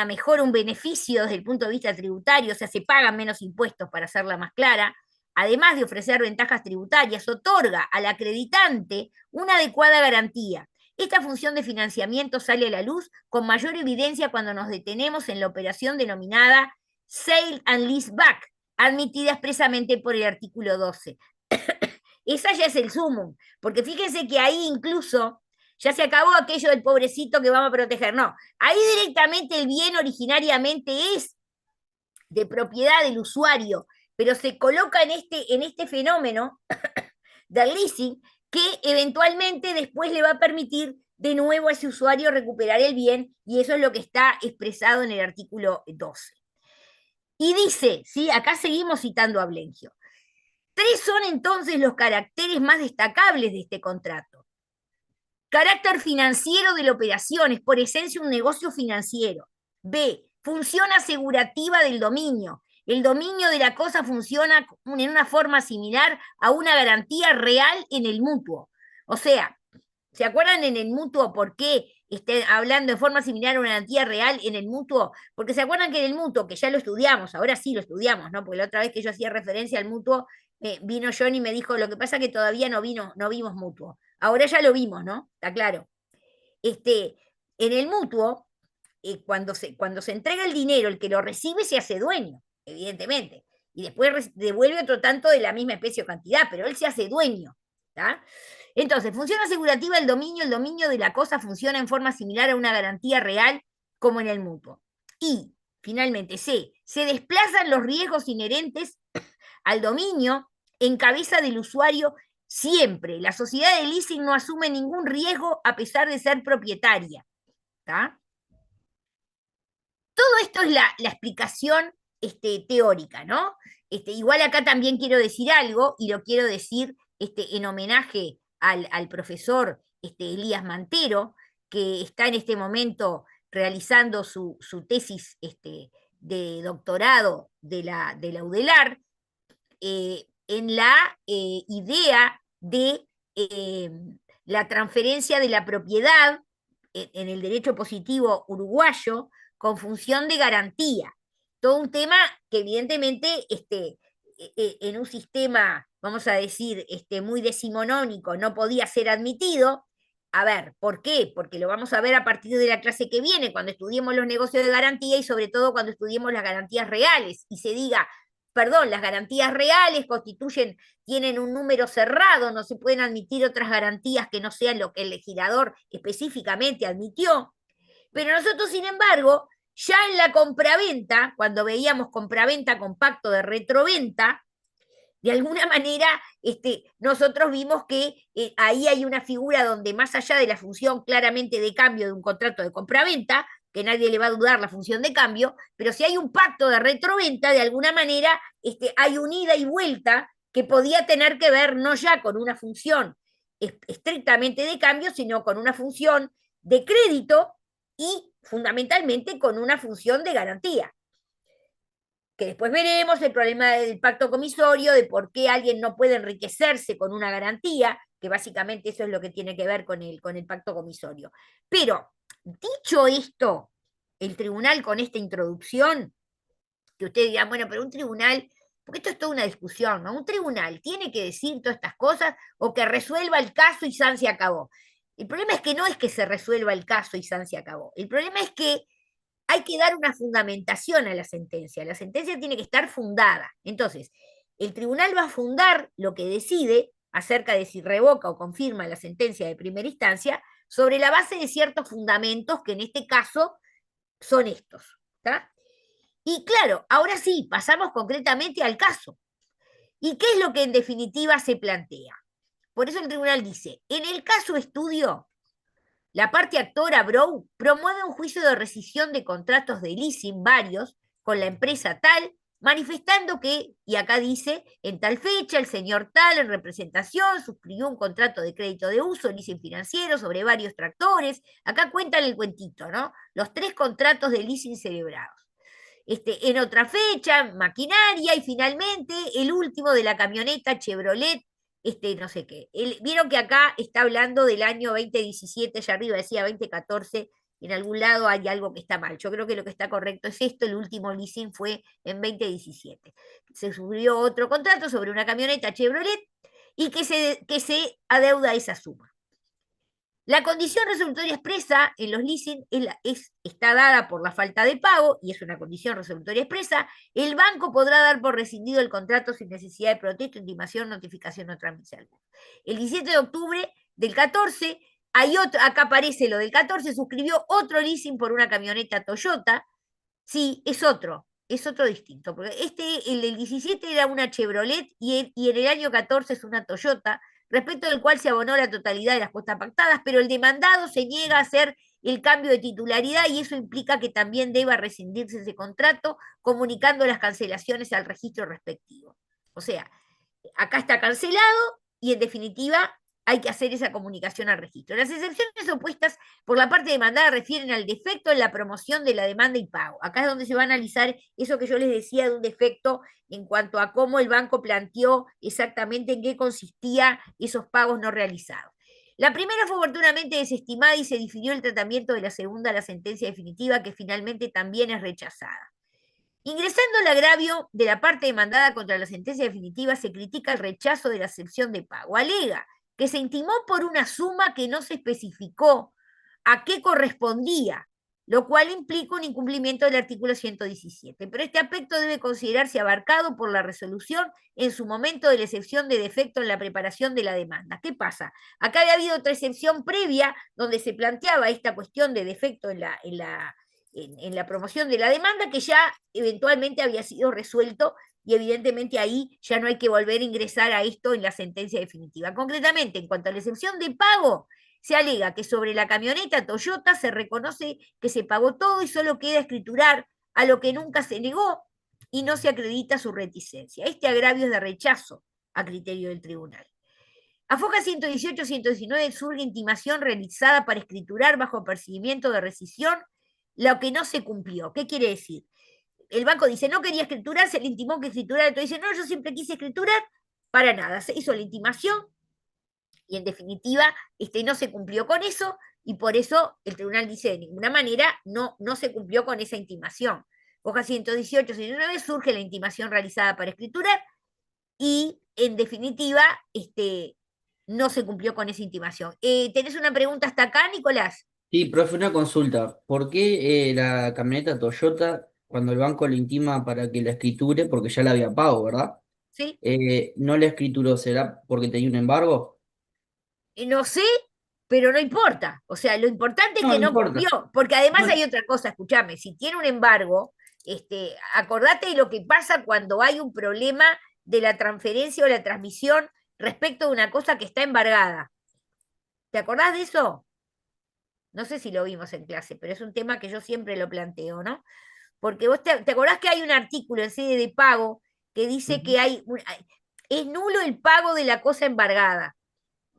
mejora, un beneficio desde el punto de vista tributario, o sea, se pagan menos impuestos para hacerla más clara. Además de ofrecer ventajas tributarias, otorga al acreditante una adecuada garantía. Esta función de financiamiento sale a la luz con mayor evidencia cuando nos detenemos en la operación denominada Sale and Leaseback, admitida expresamente por el artículo 12. Esa ya es el sumum, porque fíjense que ahí incluso ya se acabó aquello del pobrecito que vamos a proteger. No, ahí directamente el bien originariamente es de propiedad del usuario, pero se coloca en este fenómeno del leasing que eventualmente después le va a permitir de nuevo a ese usuario recuperar el bien, y eso es lo que está expresado en el artículo 12. Y dice, ¿sí? Acá seguimos citando a Blengio. 3 son entonces los caracteres más destacables de este contrato. Carácter financiero de la operación, es por esencia un negocio financiero. B, función asegurativa del dominio. El dominio de la cosa funciona en una forma similar a una garantía real en el mutuo. O sea, ¿se acuerdan en el mutuo por qué hablando de forma similar a una garantía real en el mutuo? Porque se acuerdan que en el mutuo, que ya lo estudiamos, ahora sí lo estudiamos, ¿no? Porque la otra vez que yo hacía referencia al mutuo, vino John y me dijo, lo que pasa es que todavía no vimos mutuo. Ahora ya lo vimos, ¿no? Está claro. En el mutuo, cuando se entrega el dinero, el que lo recibe se hace dueño, evidentemente, y después devuelve otro tanto de la misma especie o cantidad, pero él se hace dueño, ¿está? Entonces, función asegurativa del dominio, el dominio de la cosa funciona en forma similar a una garantía real como en el mutuo. Y, finalmente, C, se desplazan los riesgos inherentes al dominio en cabeza del usuario siempre. La sociedad de leasing no asume ningún riesgo a pesar de ser propietaria, ¿está? Todo esto es la explicación teórica, ¿no? Igual acá también quiero decir algo, y lo quiero decir en homenaje al profesor Elías Mantero, que está en este momento realizando su tesis de doctorado de la UDELAR, en la idea de la transferencia de la propiedad en el derecho positivo uruguayo con función de garantía. Todo un tema que evidentemente en un sistema, vamos a decir, muy decimonónico no podía ser admitido. A ver, ¿por qué? Porque lo vamos a ver a partir de la clase que viene, cuando estudiemos los negocios de garantía y sobre todo cuando estudiemos las garantías reales y se diga, perdón, las garantías reales tienen un número cerrado, no se pueden admitir otras garantías que no sean lo que el legislador específicamente admitió. Pero nosotros, sin embargo, Ya en la compraventa, cuando veíamos compraventa con pacto de retroventa, de alguna manera nosotros vimos que ahí hay una figura donde más allá de la función claramente de cambio de un contrato de compraventa, que nadie le va a dudar la función de cambio, pero si hay un pacto de retroventa, de alguna manera hay un ida y vuelta que podía tener que ver no ya con una función estrictamente de cambio, sino con una función de crédito y fundamentalmente con una función de garantía. Que después veremos el problema del pacto comisorio, de por qué alguien no puede enriquecerse con una garantía, que básicamente eso es lo que tiene que ver con el pacto comisorio. Pero, dicho esto, el tribunal con esta introducción, que ustedes dirán, bueno, pero un tribunal, porque esto es toda una discusión, ¿no? Un tribunal tiene que decir todas estas cosas o que resuelva el caso y San se acabó. El problema es que no es que se resuelva el caso y San se acabó. El problema es que hay que dar una fundamentación a la sentencia. La sentencia tiene que estar fundada. Entonces, el tribunal va a fundar lo que decide acerca de si revoca o confirma la sentencia de primera instancia sobre la base de ciertos fundamentos que en este caso son estos. ¿Tá? Y claro, ahora sí, pasamos concretamente al caso. ¿Y qué es lo que en definitiva se plantea? Por eso el tribunal dice, en el caso estudio, la parte actora Brow promueve un juicio de rescisión de contratos de leasing varios con la empresa tal, manifestando que, y acá dice, en tal fecha el señor tal en representación suscribió un contrato de crédito de uso, leasing financiero sobre varios tractores. Acá cuentan el cuentito, ¿no? Los 3 contratos de leasing celebrados. En otra fecha, maquinaria, y finalmente el último de la camioneta Chevrolet no sé qué. Vieron que acá está hablando del año 2017, allá arriba decía 2014, en algún lado hay algo que está mal. Yo creo que lo que está correcto es esto, el último leasing fue en 2017. Se subió otro contrato sobre una camioneta Chevrolet y que se adeuda esa suma. La condición resolutoria expresa en los leasing está dada por la falta de pago, y es una condición resolutoria expresa. El banco podrá dar por rescindido el contrato sin necesidad de protesto, intimación, notificación o trámite alguno. El 17 de octubre del 14, acá aparece lo del 14, suscribió otro leasing por una camioneta Toyota. Sí, es otro distinto, porque el del 17 era una Chevrolet y en el año 14 es una Toyota, respecto del cual se abonó la totalidad de las cuotas pactadas, pero el demandado se niega a hacer el cambio de titularidad y eso implica que también deba rescindirse ese contrato, comunicando las cancelaciones al registro respectivo. O sea, acá está cancelado y en definitiva hay que hacer esa comunicación al registro. Las excepciones opuestas por la parte demandada refieren al defecto en la promoción de la demanda y pago. Acá es donde se va a analizar eso que yo les decía de un defecto en cuanto a cómo el banco planteó exactamente en qué consistía esos pagos no realizados. La primera fue oportunamente desestimada y se difirió el tratamiento de la segunda a la sentencia definitiva, que finalmente también es rechazada. Ingresando al agravio de la parte demandada contra la sentencia definitiva, se critica el rechazo de la excepción de pago. Alega que se intimó por una suma que no se especificó a qué correspondía, lo cual implica un incumplimiento del artículo 117. Pero este aspecto debe considerarse abarcado por la resolución en su momento de la excepción de defecto en la preparación de la demanda. ¿Qué pasa? Acá había habido otra excepción previa donde se planteaba esta cuestión de defecto en la promoción de la demanda, que ya eventualmente había sido resuelto y evidentemente ahí ya no hay que volver a ingresar a esto en la sentencia definitiva. Concretamente, en cuanto a la excepción de pago, se alega que sobre la camioneta Toyota se reconoce que se pagó todo y solo queda escriturar a lo que nunca se negó y no se acredita su reticencia. Este agravio es de rechazo a criterio del tribunal. A FOCA 118-119 surge intimación realizada para escriturar bajo percibimiento de rescisión lo que no se cumplió. ¿Qué quiere decir? El banco dice, no quería escriturar, se le intimó que escriturara, entonces dice, no, yo siempre quise escriturar, para nada, se hizo la intimación y en definitiva no se cumplió con eso y por eso el tribunal dice, de ninguna manera no se cumplió con esa intimación. Hoja 118-119 surge la intimación realizada para escriturar y en definitiva no se cumplió con esa intimación. ¿Tenés una pregunta hasta acá, Nicolás? Sí, profe, una consulta. ¿Por qué la camioneta Toyota, cuando el banco le intima para que la escriture, porque ya la había pago, ¿verdad? ¿Sí? No la escrituró, ¿será porque tenía un embargo? No sé, pero no importa. O sea, lo importante es No, que no no importa. cumplió, porque además No, hay otra cosa, escúchame, si tiene un embargo, acordate de lo que pasa cuando hay un problema de la transferencia o la transmisión respecto de una cosa que está embargada. ¿Te acordás de eso? No sé si lo vimos en clase, pero es un tema que yo siempre lo planteo, ¿no? Porque vos te acordás que hay un artículo en sede de pago que dice que es nulo el pago de la cosa embargada.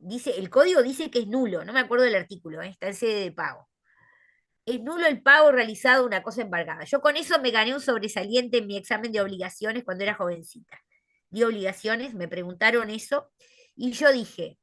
Dice, el código dice que es nulo, no me acuerdo del artículo, está en sede de pago. Es nulo el pago realizado de una cosa embargada. Yo con eso me gané un sobresaliente en mi examen de obligaciones cuando era jovencita. Di obligaciones, me preguntaron eso, y yo dije,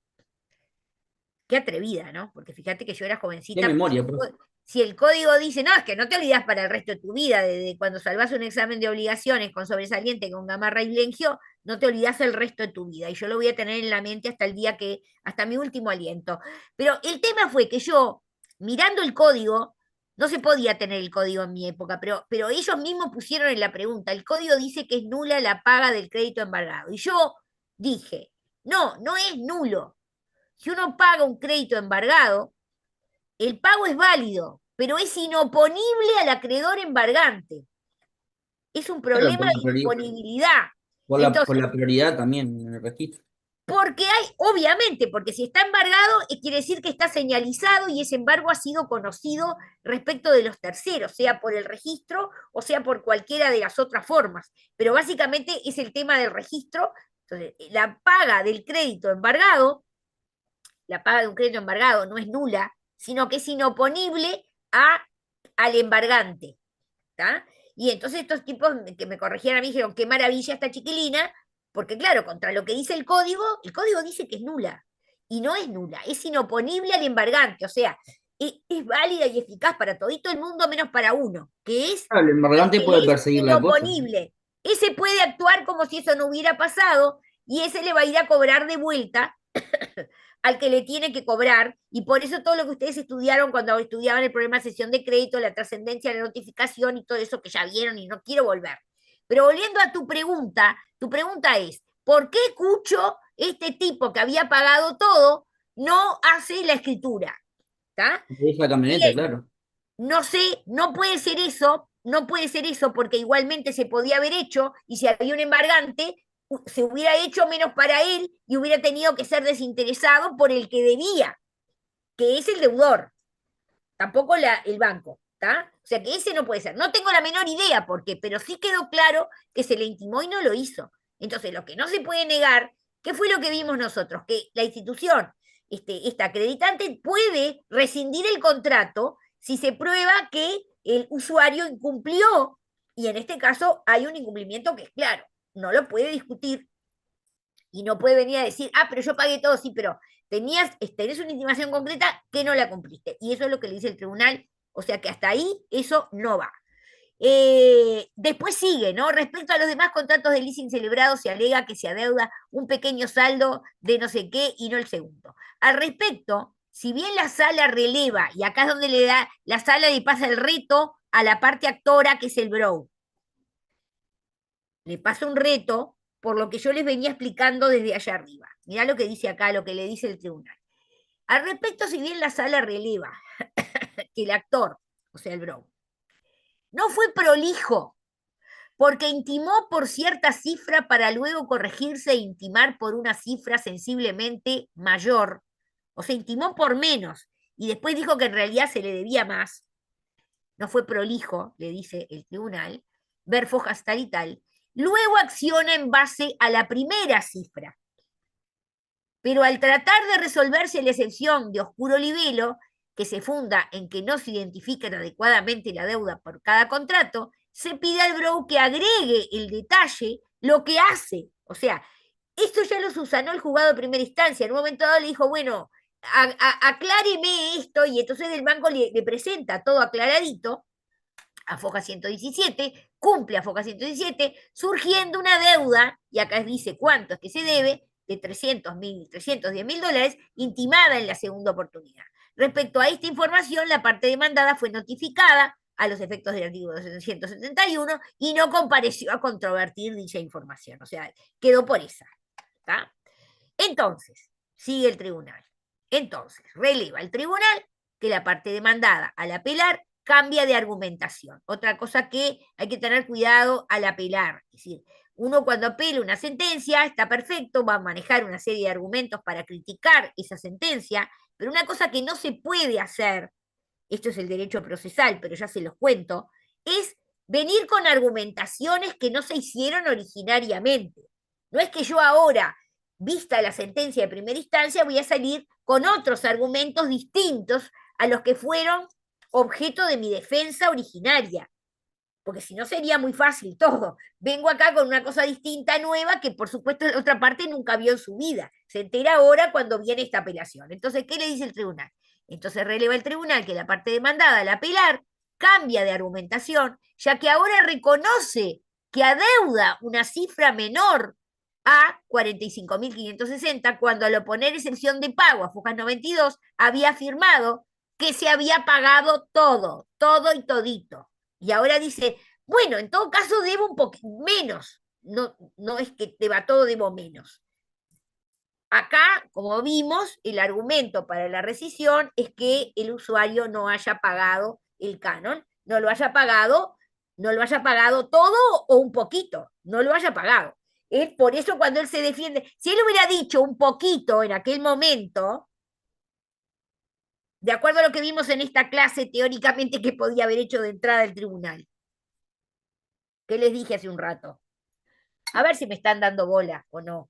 qué atrevida, ¿no? Porque fíjate que yo era qué jovencita. memoria, profe. Si el código dice, no, es que no te olvidas para el resto de tu vida, de cuando salvas un examen de obligaciones con sobresaliente, con gamarra y blenquio, no te olvidas el resto de tu vida. Y yo lo voy a tener en la mente hasta el día que, hasta mi último aliento. Pero el tema fue que yo, mirando el código, no se podía tener el código en mi época, pero ellos mismos pusieron en la pregunta, el código dice que es nula la paga del crédito embargado. Y yo dije, no, no es nulo. Si uno paga un crédito embargado, el pago es válido, pero es inoponible al acreedor embargante. Es un Claro, problema de disponibilidad. por Entonces, la prioridad también en el registro. porque hay, obviamente, porque si está embargado, quiere decir que está señalizado y ese embargo ha sido conocido respecto de los terceros, sea por el registro o sea por cualquiera de las otras formas. Pero básicamente es el tema del registro. Entonces, la paga del crédito embargado, la paga de un crédito embargado no es nula, sino que es inoponible al embargante. ¿tá? Y entonces estos tipos que me corrigieron a mí dijeron, qué maravilla esta chiquilina, porque claro, contra lo que dice el código dice que es nula. Y no es nula, es inoponible al embargante, o sea, es válida y eficaz para todito el mundo menos para uno, que es Claro, el el embargante que puede le es perseguir la cosa. inoponible. Ese puede actuar como si eso no hubiera pasado y ese le va a ir a cobrar de vuelta al que le tiene que cobrar, y por eso todo lo que ustedes estudiaron cuando estudiaban el problema de cesión de crédito, la trascendencia, la notificación y todo eso que ya vieron y no quiero volver. Pero volviendo a tu pregunta es, ¿por qué Cucho, este tipo que había pagado todo, no hace la escritura? ¿Tá? Es la camioneta, Bien, claro. no sé, no puede ser eso, no puede ser eso porque igualmente se podía haber hecho y si había un embargante, se hubiera hecho menos para él y hubiera tenido que ser desinteresado por el que debía, que es el deudor, tampoco el banco, ¿está? O sea que ese no puede ser. No tengo la menor idea por qué, pero sí quedó claro que se le intimó y no lo hizo. Entonces, lo que no se puede negar, ¿qué fue lo que vimos nosotros? Que la institución, esta acreditante, puede rescindir el contrato si se prueba que el usuario incumplió, y en este caso hay un incumplimiento que es claro, no lo puede discutir y no puede venir a decir, pero yo pagué todo, sí, pero tenés una intimación concreta que no la cumpliste. Y eso es lo que le dice el tribunal, o sea que hasta ahí eso no va. Después sigue, ¿no? Respecto a los demás contratos de leasing celebrados, se alega que se adeuda un pequeño saldo de no sé qué y no el segundo. Al respecto, si bien la sala releva, y acá es donde le da, la sala le pasa el reto a la parte actora, que es el bro. Le pasa un reto por lo que yo les venía explicando desde allá arriba. Mirá lo que dice acá, lo que le dice el tribunal. Al respecto, si bien la sala releva que el actor, o sea, el bro, no fue prolijo porque intimó por cierta cifra para luego corregirse e intimar por una cifra sensiblemente mayor, o sea, intimó por menos y después dijo que en realidad se le debía más, no fue prolijo, le dice el tribunal, ver fojas tal y tal, luego acciona en base a la primera cifra. Pero al tratar de resolverse la excepción de oscuro libelo, que se funda en que no se identifican adecuadamente la deuda por cada contrato, se pide al broker que agregue el detalle, lo que hace. O sea, esto ya lo subsanó el juzgado de primera instancia. En un momento dado le dijo, bueno, acláreme esto, y entonces el banco le presenta todo aclaradito a Foja 117, cumple a Foja 117, surgiendo una deuda, y acá dice cuánto es que se debe, de 310 mil dólares, intimada en la segunda oportunidad. Respecto a esta información, la parte demandada fue notificada a los efectos del artículo 271 y no compareció a controvertir dicha información. O sea, quedó por esa. ¿tá? Entonces, sigue el tribunal. Entonces, releva el tribunal que la parte demandada al apelar cambia de argumentación. Otra cosa que hay que tener cuidado al apelar, es decir, uno cuando apela una sentencia está perfecto, va a manejar una serie de argumentos para criticar esa sentencia, pero una cosa que no se puede hacer, esto es el derecho procesal, pero ya se los cuento, es venir con argumentaciones que no se hicieron originariamente. No es que yo ahora, vista la sentencia de primera instancia, voy a salir con otros argumentos distintos a los que fueron objeto de mi defensa originaria, porque si no sería muy fácil todo. Vengo acá con una cosa distinta, nueva, que por supuesto la otra parte nunca vio en su vida. Se entera ahora cuando viene esta apelación. Entonces, ¿qué le dice el tribunal? Entonces releva el tribunal que la parte demandada al apelar cambia de argumentación, ya que ahora reconoce que adeuda una cifra menor a 45.560, cuando al oponer excepción de pago a Fujas 92 había afirmado que se había pagado todo, todo y todito. Y ahora dice, bueno, en todo caso debo un poquito menos. No, no es que deba todo, debo menos. Acá, como vimos, el argumento para la rescisión es que el usuario no haya pagado el canon, no lo haya pagado, no lo haya pagado todo o un poquito, no lo haya pagado. Por eso cuando él se defiende, si él hubiera dicho un poquito en aquel momento, de acuerdo a lo que vimos en esta clase, teóricamente, ¿qué podía haber hecho de entrada el tribunal? ¿Qué les dije hace un rato? A ver si me están dando bola o no.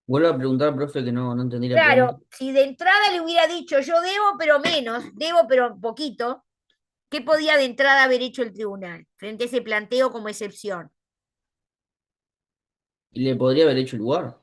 Vuelvo a preguntar, profe, que no entendí la Claro, pregunta. si de entrada le hubiera dicho yo debo pero menos, debo pero poquito, ¿qué podía de entrada haber hecho el tribunal frente a ese planteo como excepción? ¿Y le podría haber hecho lugar?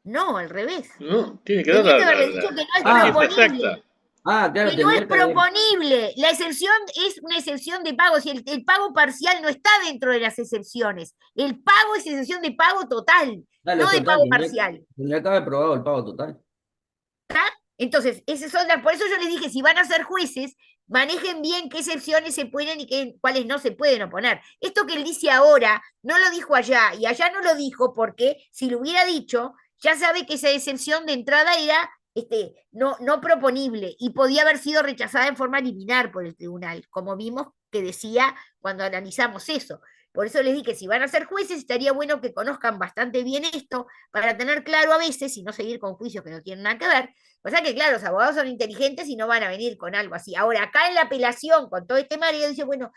No, al revés. No, tiene que dar Tenía que haberle dicho que no es la cifra proponible. exacta. Ah, claro, Que no es tendría que haber. proponible. La excepción es una excepción de pago. Si el pago parcial no está dentro de las excepciones. El pago es excepción de pago total, Dale, no de total, pago parcial. tendría que haber probado el pago total. Entonces, por eso yo les dije, si van a ser jueces, manejen bien qué excepciones se pueden y cuáles no se pueden oponer. Esto que él dice ahora, no lo dijo allá, y allá no lo dijo porque si lo hubiera dicho, ya sabe que esa excepción de entrada era no proponible y podía haber sido rechazada en forma liminar por el tribunal, como vimos que decía cuando analizamos eso. Por eso les dije que si van a ser jueces, estaría bueno que conozcan bastante bien esto para tener claro a veces y no seguir con juicios que no tienen nada que ver. O sea que, claro, los abogados son inteligentes y no van a venir con algo así. Ahora, acá en la apelación, con todo este mareo, dice, bueno,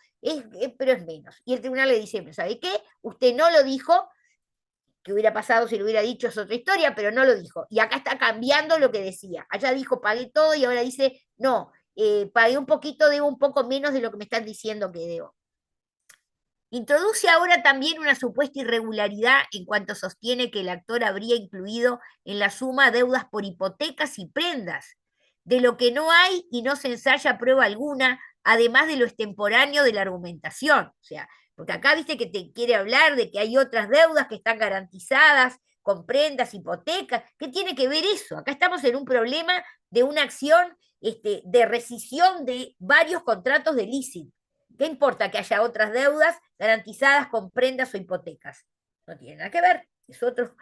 pero es menos. Y el tribunal le dice, ¿sabe qué? Usted no lo dijo, que hubiera pasado si lo hubiera dicho es otra historia, pero no lo dijo. Y acá está cambiando lo que decía. Allá dijo, pagué todo y ahora dice, no, pagué un poquito, debo un poco menos de lo que me están diciendo que debo. Introduce ahora también una supuesta irregularidad en cuanto sostiene que el actor habría incluido en la suma deudas por hipotecas y prendas, de lo que no hay y no se ensaya prueba alguna, además de lo extemporáneo de la argumentación. O sea, porque acá viste que te quiere hablar de que hay otras deudas que están garantizadas con prendas, hipotecas. ¿Qué tiene que ver eso? Acá estamos en un problema de una acción de rescisión de varios contratos de leasing. ¿Qué importa que haya otras deudas garantizadas con prendas o hipotecas? No tiene nada que ver. Es otro,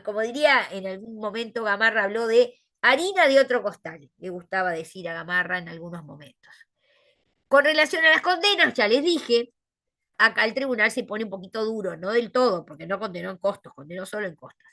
como diría en algún momento Gamarra habló de harina de otro costal, le gustaba decir a Gamarra en algunos momentos. Con relación a las condenas, ya les dije, acá el tribunal se pone un poquito duro, no del todo, porque no condenó en costos, condenó solo en costas.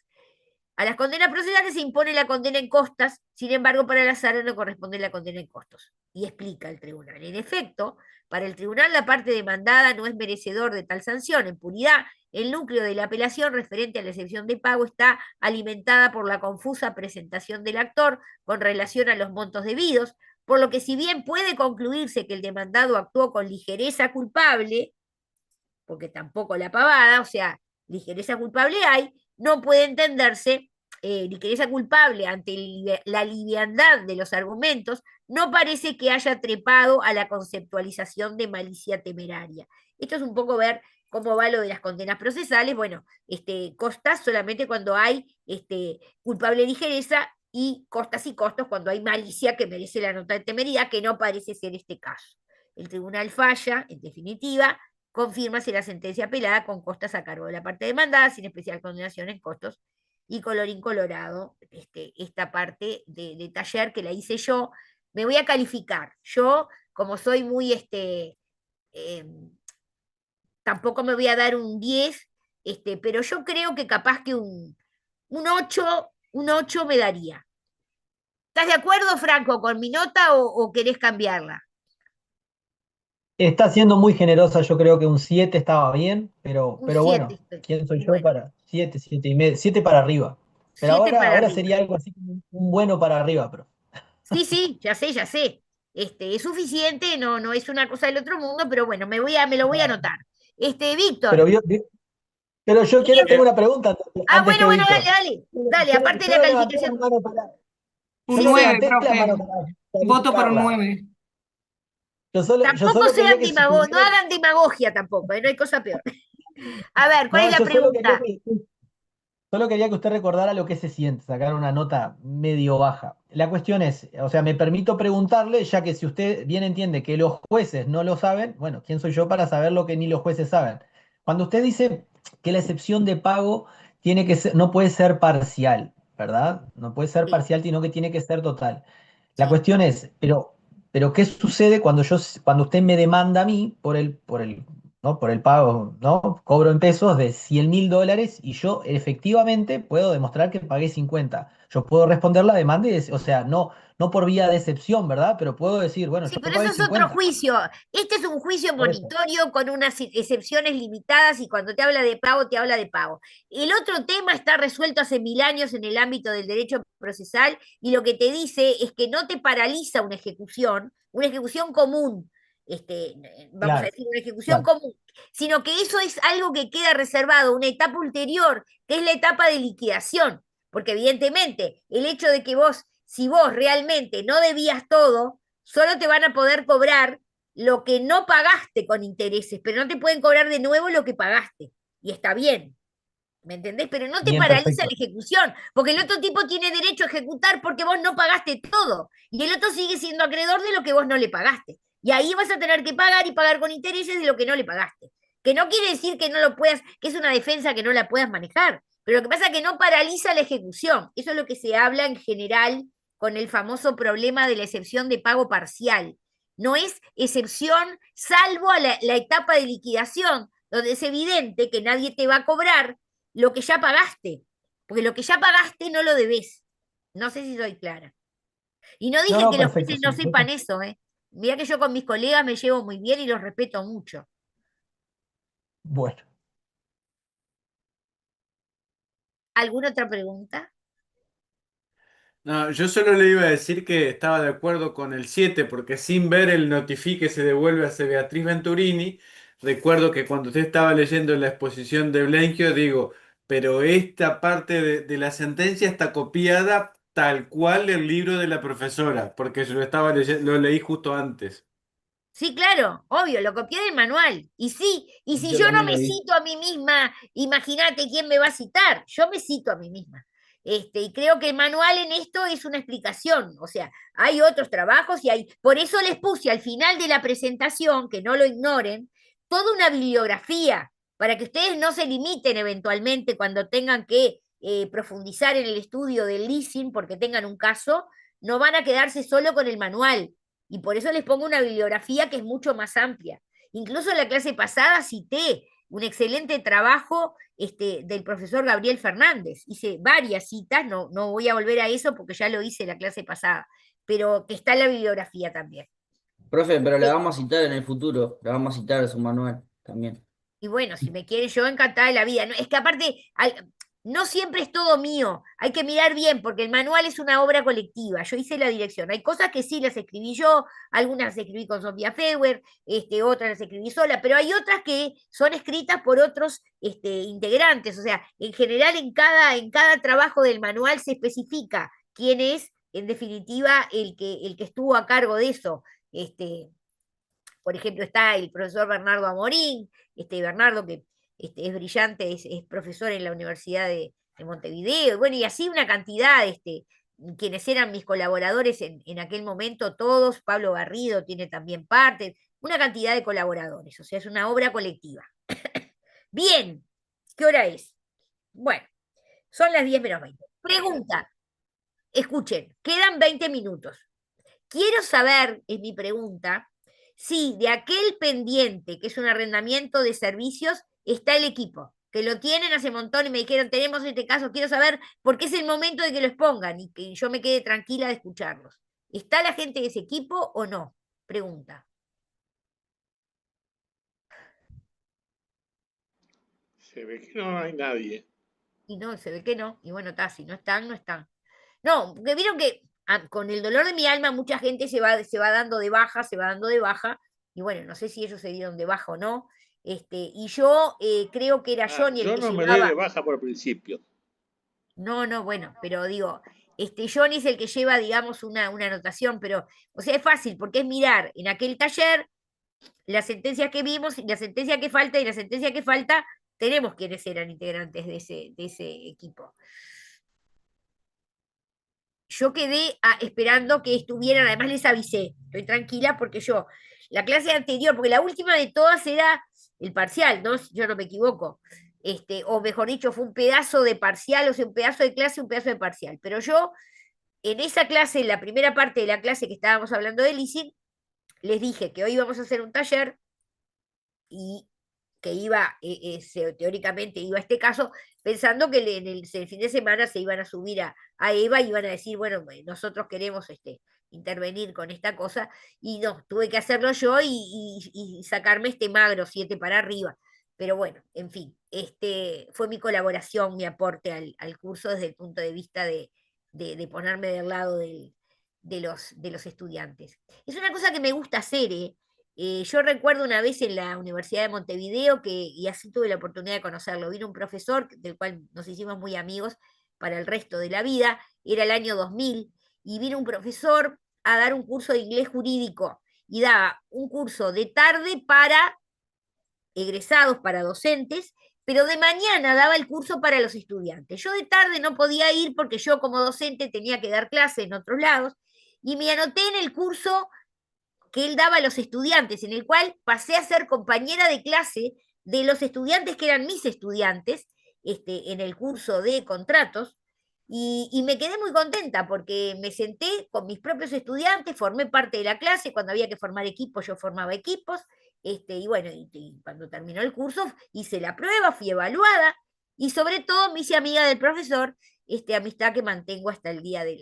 A las condenas procesales se impone la condena en costas, sin embargo, para el azar no corresponde la condena en costos. Y explica el tribunal. En efecto, para el tribunal la parte demandada no es merecedor de tal sanción. En puridad, el núcleo de la apelación referente a la excepción de pago está alimentada por la confusa presentación del actor con relación a los montos debidos, por lo que si bien puede concluirse que el demandado actuó con ligereza culpable, porque tampoco la pavada, o sea, ligereza culpable hay, no puede entenderse ligereza culpable ante la liviandad de los argumentos, no parece que haya trepado a la conceptualización de malicia temeraria. Esto es un poco ver cómo va lo de las condenas procesales. Bueno, costas solamente cuando hay culpable ligereza y costas y costos cuando hay malicia que merece la nota de temeridad, que no parece ser este caso. El tribunal falla, en definitiva, confirma si la sentencia apelada con costas a cargo de la parte demandada, sin especial condenación en costos y colorín colorado, esta parte de taller que la hice yo, me voy a calificar. Yo, como soy muy, tampoco me voy a dar un 10, pero yo creo que capaz que un 8 me daría. ¿Estás de acuerdo, Franco, con mi nota o querés cambiarla? Está siendo muy generosa, yo creo que un 7 estaba bien, Un pero 7 bueno, estoy. ¿quién soy yo Bueno, para 7, 7 y medio, 7 para arriba? Pero 7 para ahora arriba. sería algo así como un bueno para arriba, pero. Sí, sí, ya sé, ya sé. Es suficiente, no es una cosa del otro mundo, pero bueno, me lo voy a anotar. Pero, Víctor, pero yo tengo Eh, una pregunta antes bueno, que bueno, dale, Víctor. dale, dale, aparte de la Yo no levanté la calificación. mano para, yo Un no 9, levanté la profe. mano para Voto por un calificarla. 9. Yo Tampoco solo quería sean que demagogos, no estuviera. hagan demagogia tampoco, no hay cosa peor. A ver, ¿cuál No, es la yo pregunta? solo quería que usted recordara lo que se siente, sacar una nota medio baja. La cuestión es, o sea, me permito preguntarle, ya que si usted bien entiende que los jueces no lo saben, bueno, ¿quién soy yo para saber lo que ni los jueces saben? Cuando usted dice que la excepción de pago tiene que ser, no puede ser parcial, ¿verdad? No puede ser Sí, parcial, sino que tiene que ser total. La sí. cuestión es, pero ¿qué sucede cuando usted me demanda a mí ¿no? Por el pago, ¿no? Cobro en pesos de $100.000 y yo efectivamente puedo demostrar que pagué 50. Yo puedo responder la demanda o sea, no por vía de excepción, ¿verdad? Pero puedo decir, bueno, Sí, yo pero eso pagué es otro 50. juicio. Este es un juicio Por eso. monitorio con unas excepciones limitadas y cuando te habla de pago, te habla de pago. El otro tema está resuelto hace 1000 años en el ámbito del derecho procesal y lo que te dice es que no te paraliza una ejecución común, vamos a Claro, decir, una ejecución claro. común, sino que eso es algo que queda reservado, una etapa ulterior, que es la etapa de liquidación, porque evidentemente el hecho de que si vos realmente no debías todo, solo te van a poder cobrar lo que no pagaste con intereses, pero no te pueden cobrar de nuevo lo que pagaste. Y está bien, ¿me entendés? Pero no te Bien, paraliza perfecto. la ejecución, porque el otro tipo tiene derecho a ejecutar porque vos no pagaste todo. Y el otro sigue siendo acreedor de lo que vos no le pagaste. Y ahí vas a tener que pagar y pagar con intereses de lo que no le pagaste. Que no quiere decir que no lo puedas, que es una defensa que no la puedas manejar. Pero lo que pasa es que no paraliza la ejecución. Eso es lo que se habla en general con el famoso problema de la excepción de pago parcial. No es excepción salvo a la etapa de liquidación, donde es evidente que nadie te va a cobrar lo que ya pagaste, porque lo que ya pagaste no lo debes. No sé si soy clara. Y no No, dije no, que los perfecto, jueces no sí. sepan eso, ¿eh? Mirá que yo con mis colegas me llevo muy bien y los respeto mucho. Bueno. ¿Alguna otra pregunta? No, yo solo le iba a decir que estaba de acuerdo con el 7 porque sin ver el notifique se devuelve hacia Beatriz Venturini. Recuerdo que cuando usted estaba leyendo la exposición de Blenquio, digo, pero esta parte de la sentencia está copiada tal cual del libro de la profesora, porque yo lo estaba leyendo, lo leí justo antes. Sí, claro, obvio, lo copié del manual. Y sí, y si Yo yo no también me lo vi. cito a mí misma, imagínate quién me va a citar. Yo me cito a mí misma. Y creo que el manual en esto es una explicación. O sea, hay otros trabajos y hay. Por eso les puse al final de la presentación, que no lo ignoren, toda una bibliografía, para que ustedes no se limiten eventualmente cuando tengan que profundizar en el estudio del leasing, porque tengan un caso, no van a quedarse solo con el manual y por eso les pongo una bibliografía que es mucho más amplia. Incluso en la clase pasada cité un excelente trabajo del profesor Gabriel Fernández. Hice varias citas, no voy a volver a eso porque ya lo hice la clase pasada, pero que está en la bibliografía también. Profe, pero la vamos a citar en el futuro, la vamos a citar a su manual también. Y bueno, si me quieren, yo encantada de la vida. Es que aparte, no siempre es todo mío. Hay que mirar bien, porque el manual es una obra colectiva. Yo hice la dirección. Hay cosas que sí las escribí yo, algunas las escribí con Sofía Feuer, otras las escribí sola, pero hay otras que son escritas por otros integrantes. O sea, en general, en cada trabajo del manual se especifica quién es, en definitiva, el que estuvo a cargo de eso. Por ejemplo, está el profesor Bernardo Amorín, Bernardo que es brillante, es profesor en la Universidad de Montevideo, bueno, y así una cantidad, quienes eran mis colaboradores en aquel momento, todos, Pablo Garrido tiene también parte, una cantidad de colaboradores, o sea, es una obra colectiva. Bien, ¿qué hora es? Bueno, Son las 10 menos 20. Pregunta, escuchen, quedan 20 minutos. Quiero saber, es mi pregunta, si de aquel pendiente, que es un arrendamiento de servicios, está el equipo, que lo tienen hace montón y me dijeron, tenemos este caso, quiero saber, porque es el momento de que lo expongan y que yo me quede tranquila de escucharlos. ¿Está la gente de ese equipo o no? Pregunta. Se ve que no hay nadie. Y no, se ve que no. Y bueno, está, si no están, no están. No, porque vieron que con el dolor de mi alma mucha gente se va dando de baja, se va dando de baja, y bueno, no sé si ellos se dieron de baja o no. Y yo creo que era Johnny el Yo que no me doy de llevaba. baja por principio. No, no, bueno, pero digo, Johnny es el que lleva, digamos, una anotación, pero, o sea, es fácil, porque es mirar en aquel taller las sentencias que vimos, y la sentencia que falta, y la sentencia que falta, tenemos quienes eran integrantes de ese equipo. Yo quedé esperando que estuvieran, además les avisé, estoy tranquila porque la clase anterior, porque la última de todas era el parcial, ¿no? Si yo no me equivoco. O mejor dicho, fue un pedazo de parcial, o sea, un pedazo de clase, un pedazo de parcial. Pero yo, en esa clase, en la primera parte de la clase que estábamos hablando de leasing, les dije que hoy íbamos a hacer un taller y que iba, teóricamente iba a este caso, pensando que en el fin de semana se iban a subir a Eva y iban a decir, bueno, nosotros queremos intervenir con esta cosa, y no, tuve que hacerlo yo y sacarme este magro 7 para arriba. Pero bueno, en fin, fue mi colaboración, mi aporte al curso desde el punto de vista de ponerme del lado de los estudiantes. Es una cosa que me gusta hacer, ¿eh? Yo recuerdo una vez en la Universidad de Montevideo, y así tuve la oportunidad de conocerlo, vino un profesor del cual nos hicimos muy amigos para el resto de la vida, era el año 2000, y vino un profesor a dar un curso de inglés jurídico, y daba un curso de tarde para egresados, para docentes, pero de mañana daba el curso para los estudiantes. Yo de tarde no podía ir porque yo como docente tenía que dar clase en otros lados, y me anoté en el curso que él daba a los estudiantes, en el cual pasé a ser compañera de clase de los estudiantes que eran mis estudiantes, en el curso de contratos, y me quedé muy contenta porque me senté con mis propios estudiantes, formé parte de la clase, cuando había que formar equipos, yo formaba equipos, y bueno, y cuando terminó el curso hice la prueba, fui evaluada, y sobre todo me hice amiga del profesor, amistad que mantengo hasta el día de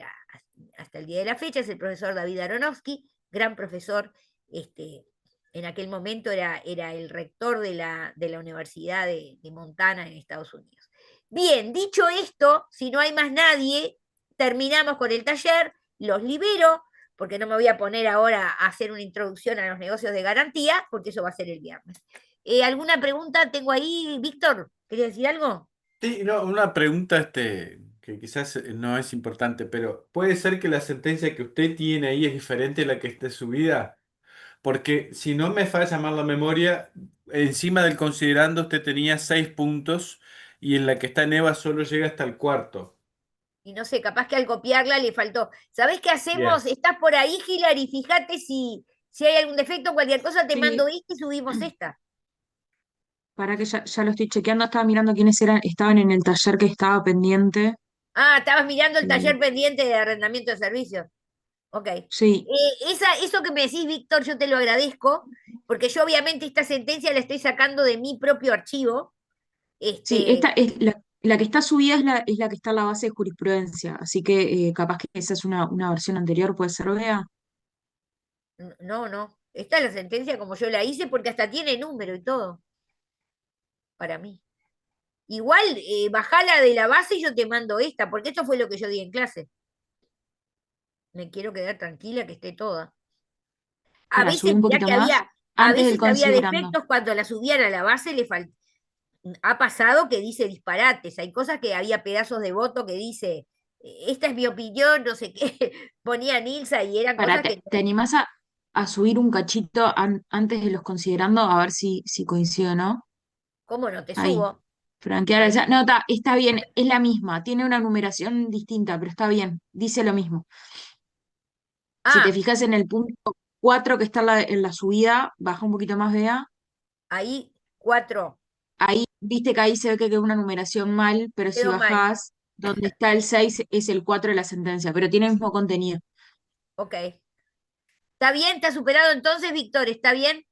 la fecha, es el profesor David Aronofsky, gran profesor, en aquel momento era el rector de la Universidad de Montana en Estados Unidos. Bien, dicho esto, si no hay más nadie, terminamos con el taller, los libero, porque no me voy a poner ahora a hacer una introducción a los negocios de garantía, porque eso va a ser el viernes. ¿Alguna pregunta tengo ahí, Víctor? ¿Querías decir algo? Sí, no, una pregunta que quizás no es importante, pero ¿puede ser que la sentencia que usted tiene ahí es diferente a la que esté subida? Porque si no me falla mal la memoria, encima del considerando usted tenía 6 puntos y en la que está en EVA solo llega hasta el cuarto. Y no sé, capaz que al copiarla le faltó. ¿Sabés qué hacemos? Bien. Estás por ahí, Hilary, fíjate si hay algún defecto, cualquier cosa, te mando Sí, esta y subimos esta. para que ya lo estoy chequeando, estaba mirando quiénes estaban en el taller que estaba pendiente. Ah, estabas mirando el Eh, taller pendiente de arrendamiento de servicios. Ok. sí, Eso que me decís, Víctor, yo te lo agradezco, porque yo obviamente esta sentencia la estoy sacando de mi propio archivo. sí, Este, esta es la que está subida es la que está en la base de jurisprudencia, así que capaz que esa es una versión anterior, puede ser, vea. no, no. Esta es la sentencia como yo la hice, porque hasta tiene número y todo, para mí. Igual, bajala de la base y yo te mando esta, porque esto fue lo que yo di en clase. Me quiero quedar tranquila que esté toda. A Para subir veces, un mirá poquito que más, a antes del veces había considerando. defectos cuando la subían a la base, ha pasado que dice disparates. Hay cosas que había pedazos de voto que dice, esta es mi opinión, no sé qué, ponía Nilsa y eran Para, cosas que ¿te animás a subir un cachito antes de los considerando a ver si coincide o no? ¿cómo no te Ahí. subo? Franquear Ahí. esa. No, está bien, es la misma, tiene una numeración distinta, pero está bien, dice lo mismo. Si te Ah, fijas en el punto 4 que está en la subida, baja un poquito más, vea. ahí 4, Ahí, viste que ahí se ve que quedó una numeración mal, pero si quedó mal. bajás, donde está el 6 es el 4 de la sentencia, pero tiene el mismo contenido. Ok. ¿Está bien? ¿Está superado entonces, Víctor? ¿Está bien?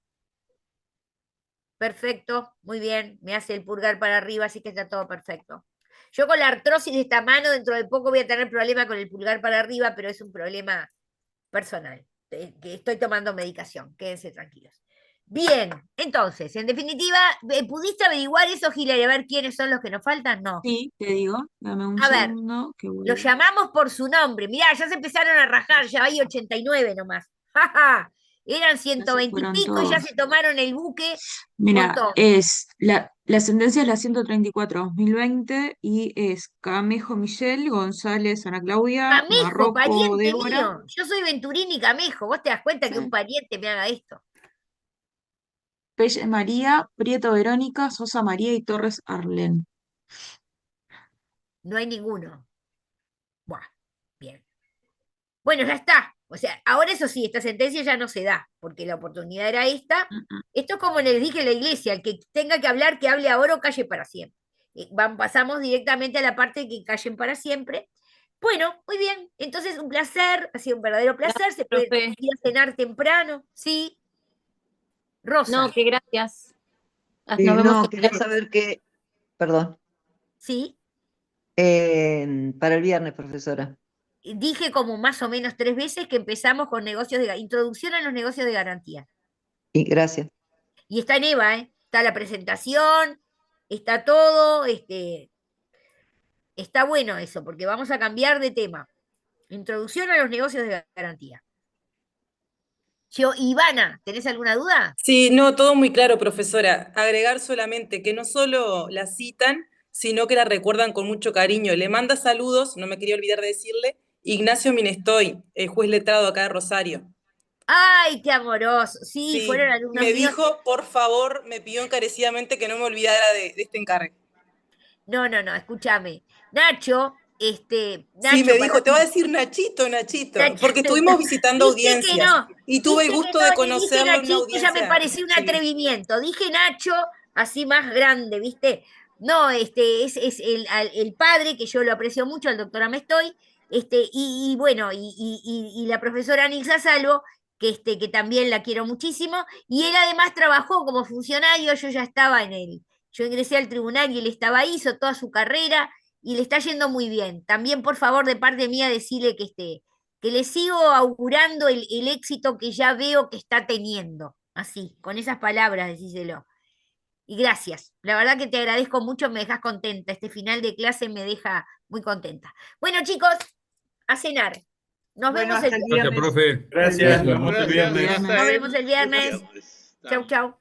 Perfecto, muy bien. Me hace el pulgar para arriba, así que está todo perfecto. Yo con la artrosis de esta mano, dentro de poco voy a tener problema con el pulgar para arriba, pero es un problema personal, que estoy tomando medicación. Quédense tranquilos. Bien, entonces, en definitiva, ¿pudiste averiguar eso, Hilary? A ver quiénes son los que nos faltan. No. Sí, te digo, dame un A ver, segundo que voy. los llamamos por su nombre. Mirá, ya se empezaron a rajar, ya hay 89 nomás. ¡Ja, ja! Eran Ya se 120 y fueron pico y ya todos. se tomaron el buque. Mira, Montón. es la sentencia es la 134/2020 y es Camejo Michelle, González Ana Claudia, Camejo, Marroco pariente Débora, mío. Yo soy Venturini Camejo. ¿Vos te das cuenta que un sí, pariente me haga esto? Pelle María, Prieto Verónica, Sosa María y Torres Arlen. No hay ninguno. Buah, bien. Bueno, ya está. O sea, ahora eso sí, esta sentencia ya no se da, porque la oportunidad era esta. Esto es como les dije en la iglesia, el que tenga que hablar, que hable ahora o calle para siempre. Pasamos directamente a la parte de que callen para siempre. Bueno, muy bien. Entonces, un placer, ha sido un verdadero placer. Se puede profe. ir a cenar temprano, sí. Rosa, No, que gracias. Sí, Nos vemos no, el quería viernes. saber qué, perdón, sí. para el viernes, profesora. Dije como más o menos 3 veces que empezamos con negocios de introducción a los negocios de garantía. Y gracias. Y está en EVA, ¿eh? Está la presentación, está todo, está bueno eso, porque vamos a cambiar de tema. Introducción a los negocios de garantía. Ivana, ¿tenés alguna duda? Sí, no, todo muy claro, profesora. Agregar solamente que no solo la citan, sino que la recuerdan con mucho cariño. Le manda saludos, no me quería olvidar de decirle, Ignacio Minestoy, el juez letrado acá de Rosario. ¡Ay, qué amoroso! Sí, Sí, fueron alumnos me míos. dijo, por favor, me pidió encarecidamente que no me olvidara de este encargo. No, escúchame. Nacho, Sí, Nacho, me para dijo, te va a mí. decir Nachito, Nacho, porque estuvimos visitando dije que audiencias no, y tuve el dije que gusto no, de le dije conocerlo en una Nachito y ya me audiencia. pareció un Sí. atrevimiento. Dije Nacho, así más grande, ¿viste? No, es el padre, que yo lo aprecio mucho, el doctor Amestoy, y bueno, y la profesora Nilsa Salvo, que también la quiero muchísimo, y él además trabajó como funcionario, yo ya estaba yo ingresé al tribunal y él estaba ahí, hizo toda su carrera, y le está yendo muy bien. También, por favor, de parte mía, decirle que le sigo augurando el éxito que ya veo que está teniendo. Así, con esas palabras, decíselo. Y gracias. La verdad que te agradezco mucho, me dejas contenta. Este final de clase me deja muy contenta. Bueno, chicos, a cenar. Nos Bueno, vemos el hasta el viernes. Gracias, viernes. profe. Gracias, Nos nos vemos el vemos el Gracias, viernes. Viernes. Nos hasta vemos el viernes. viernes. Chau, chau.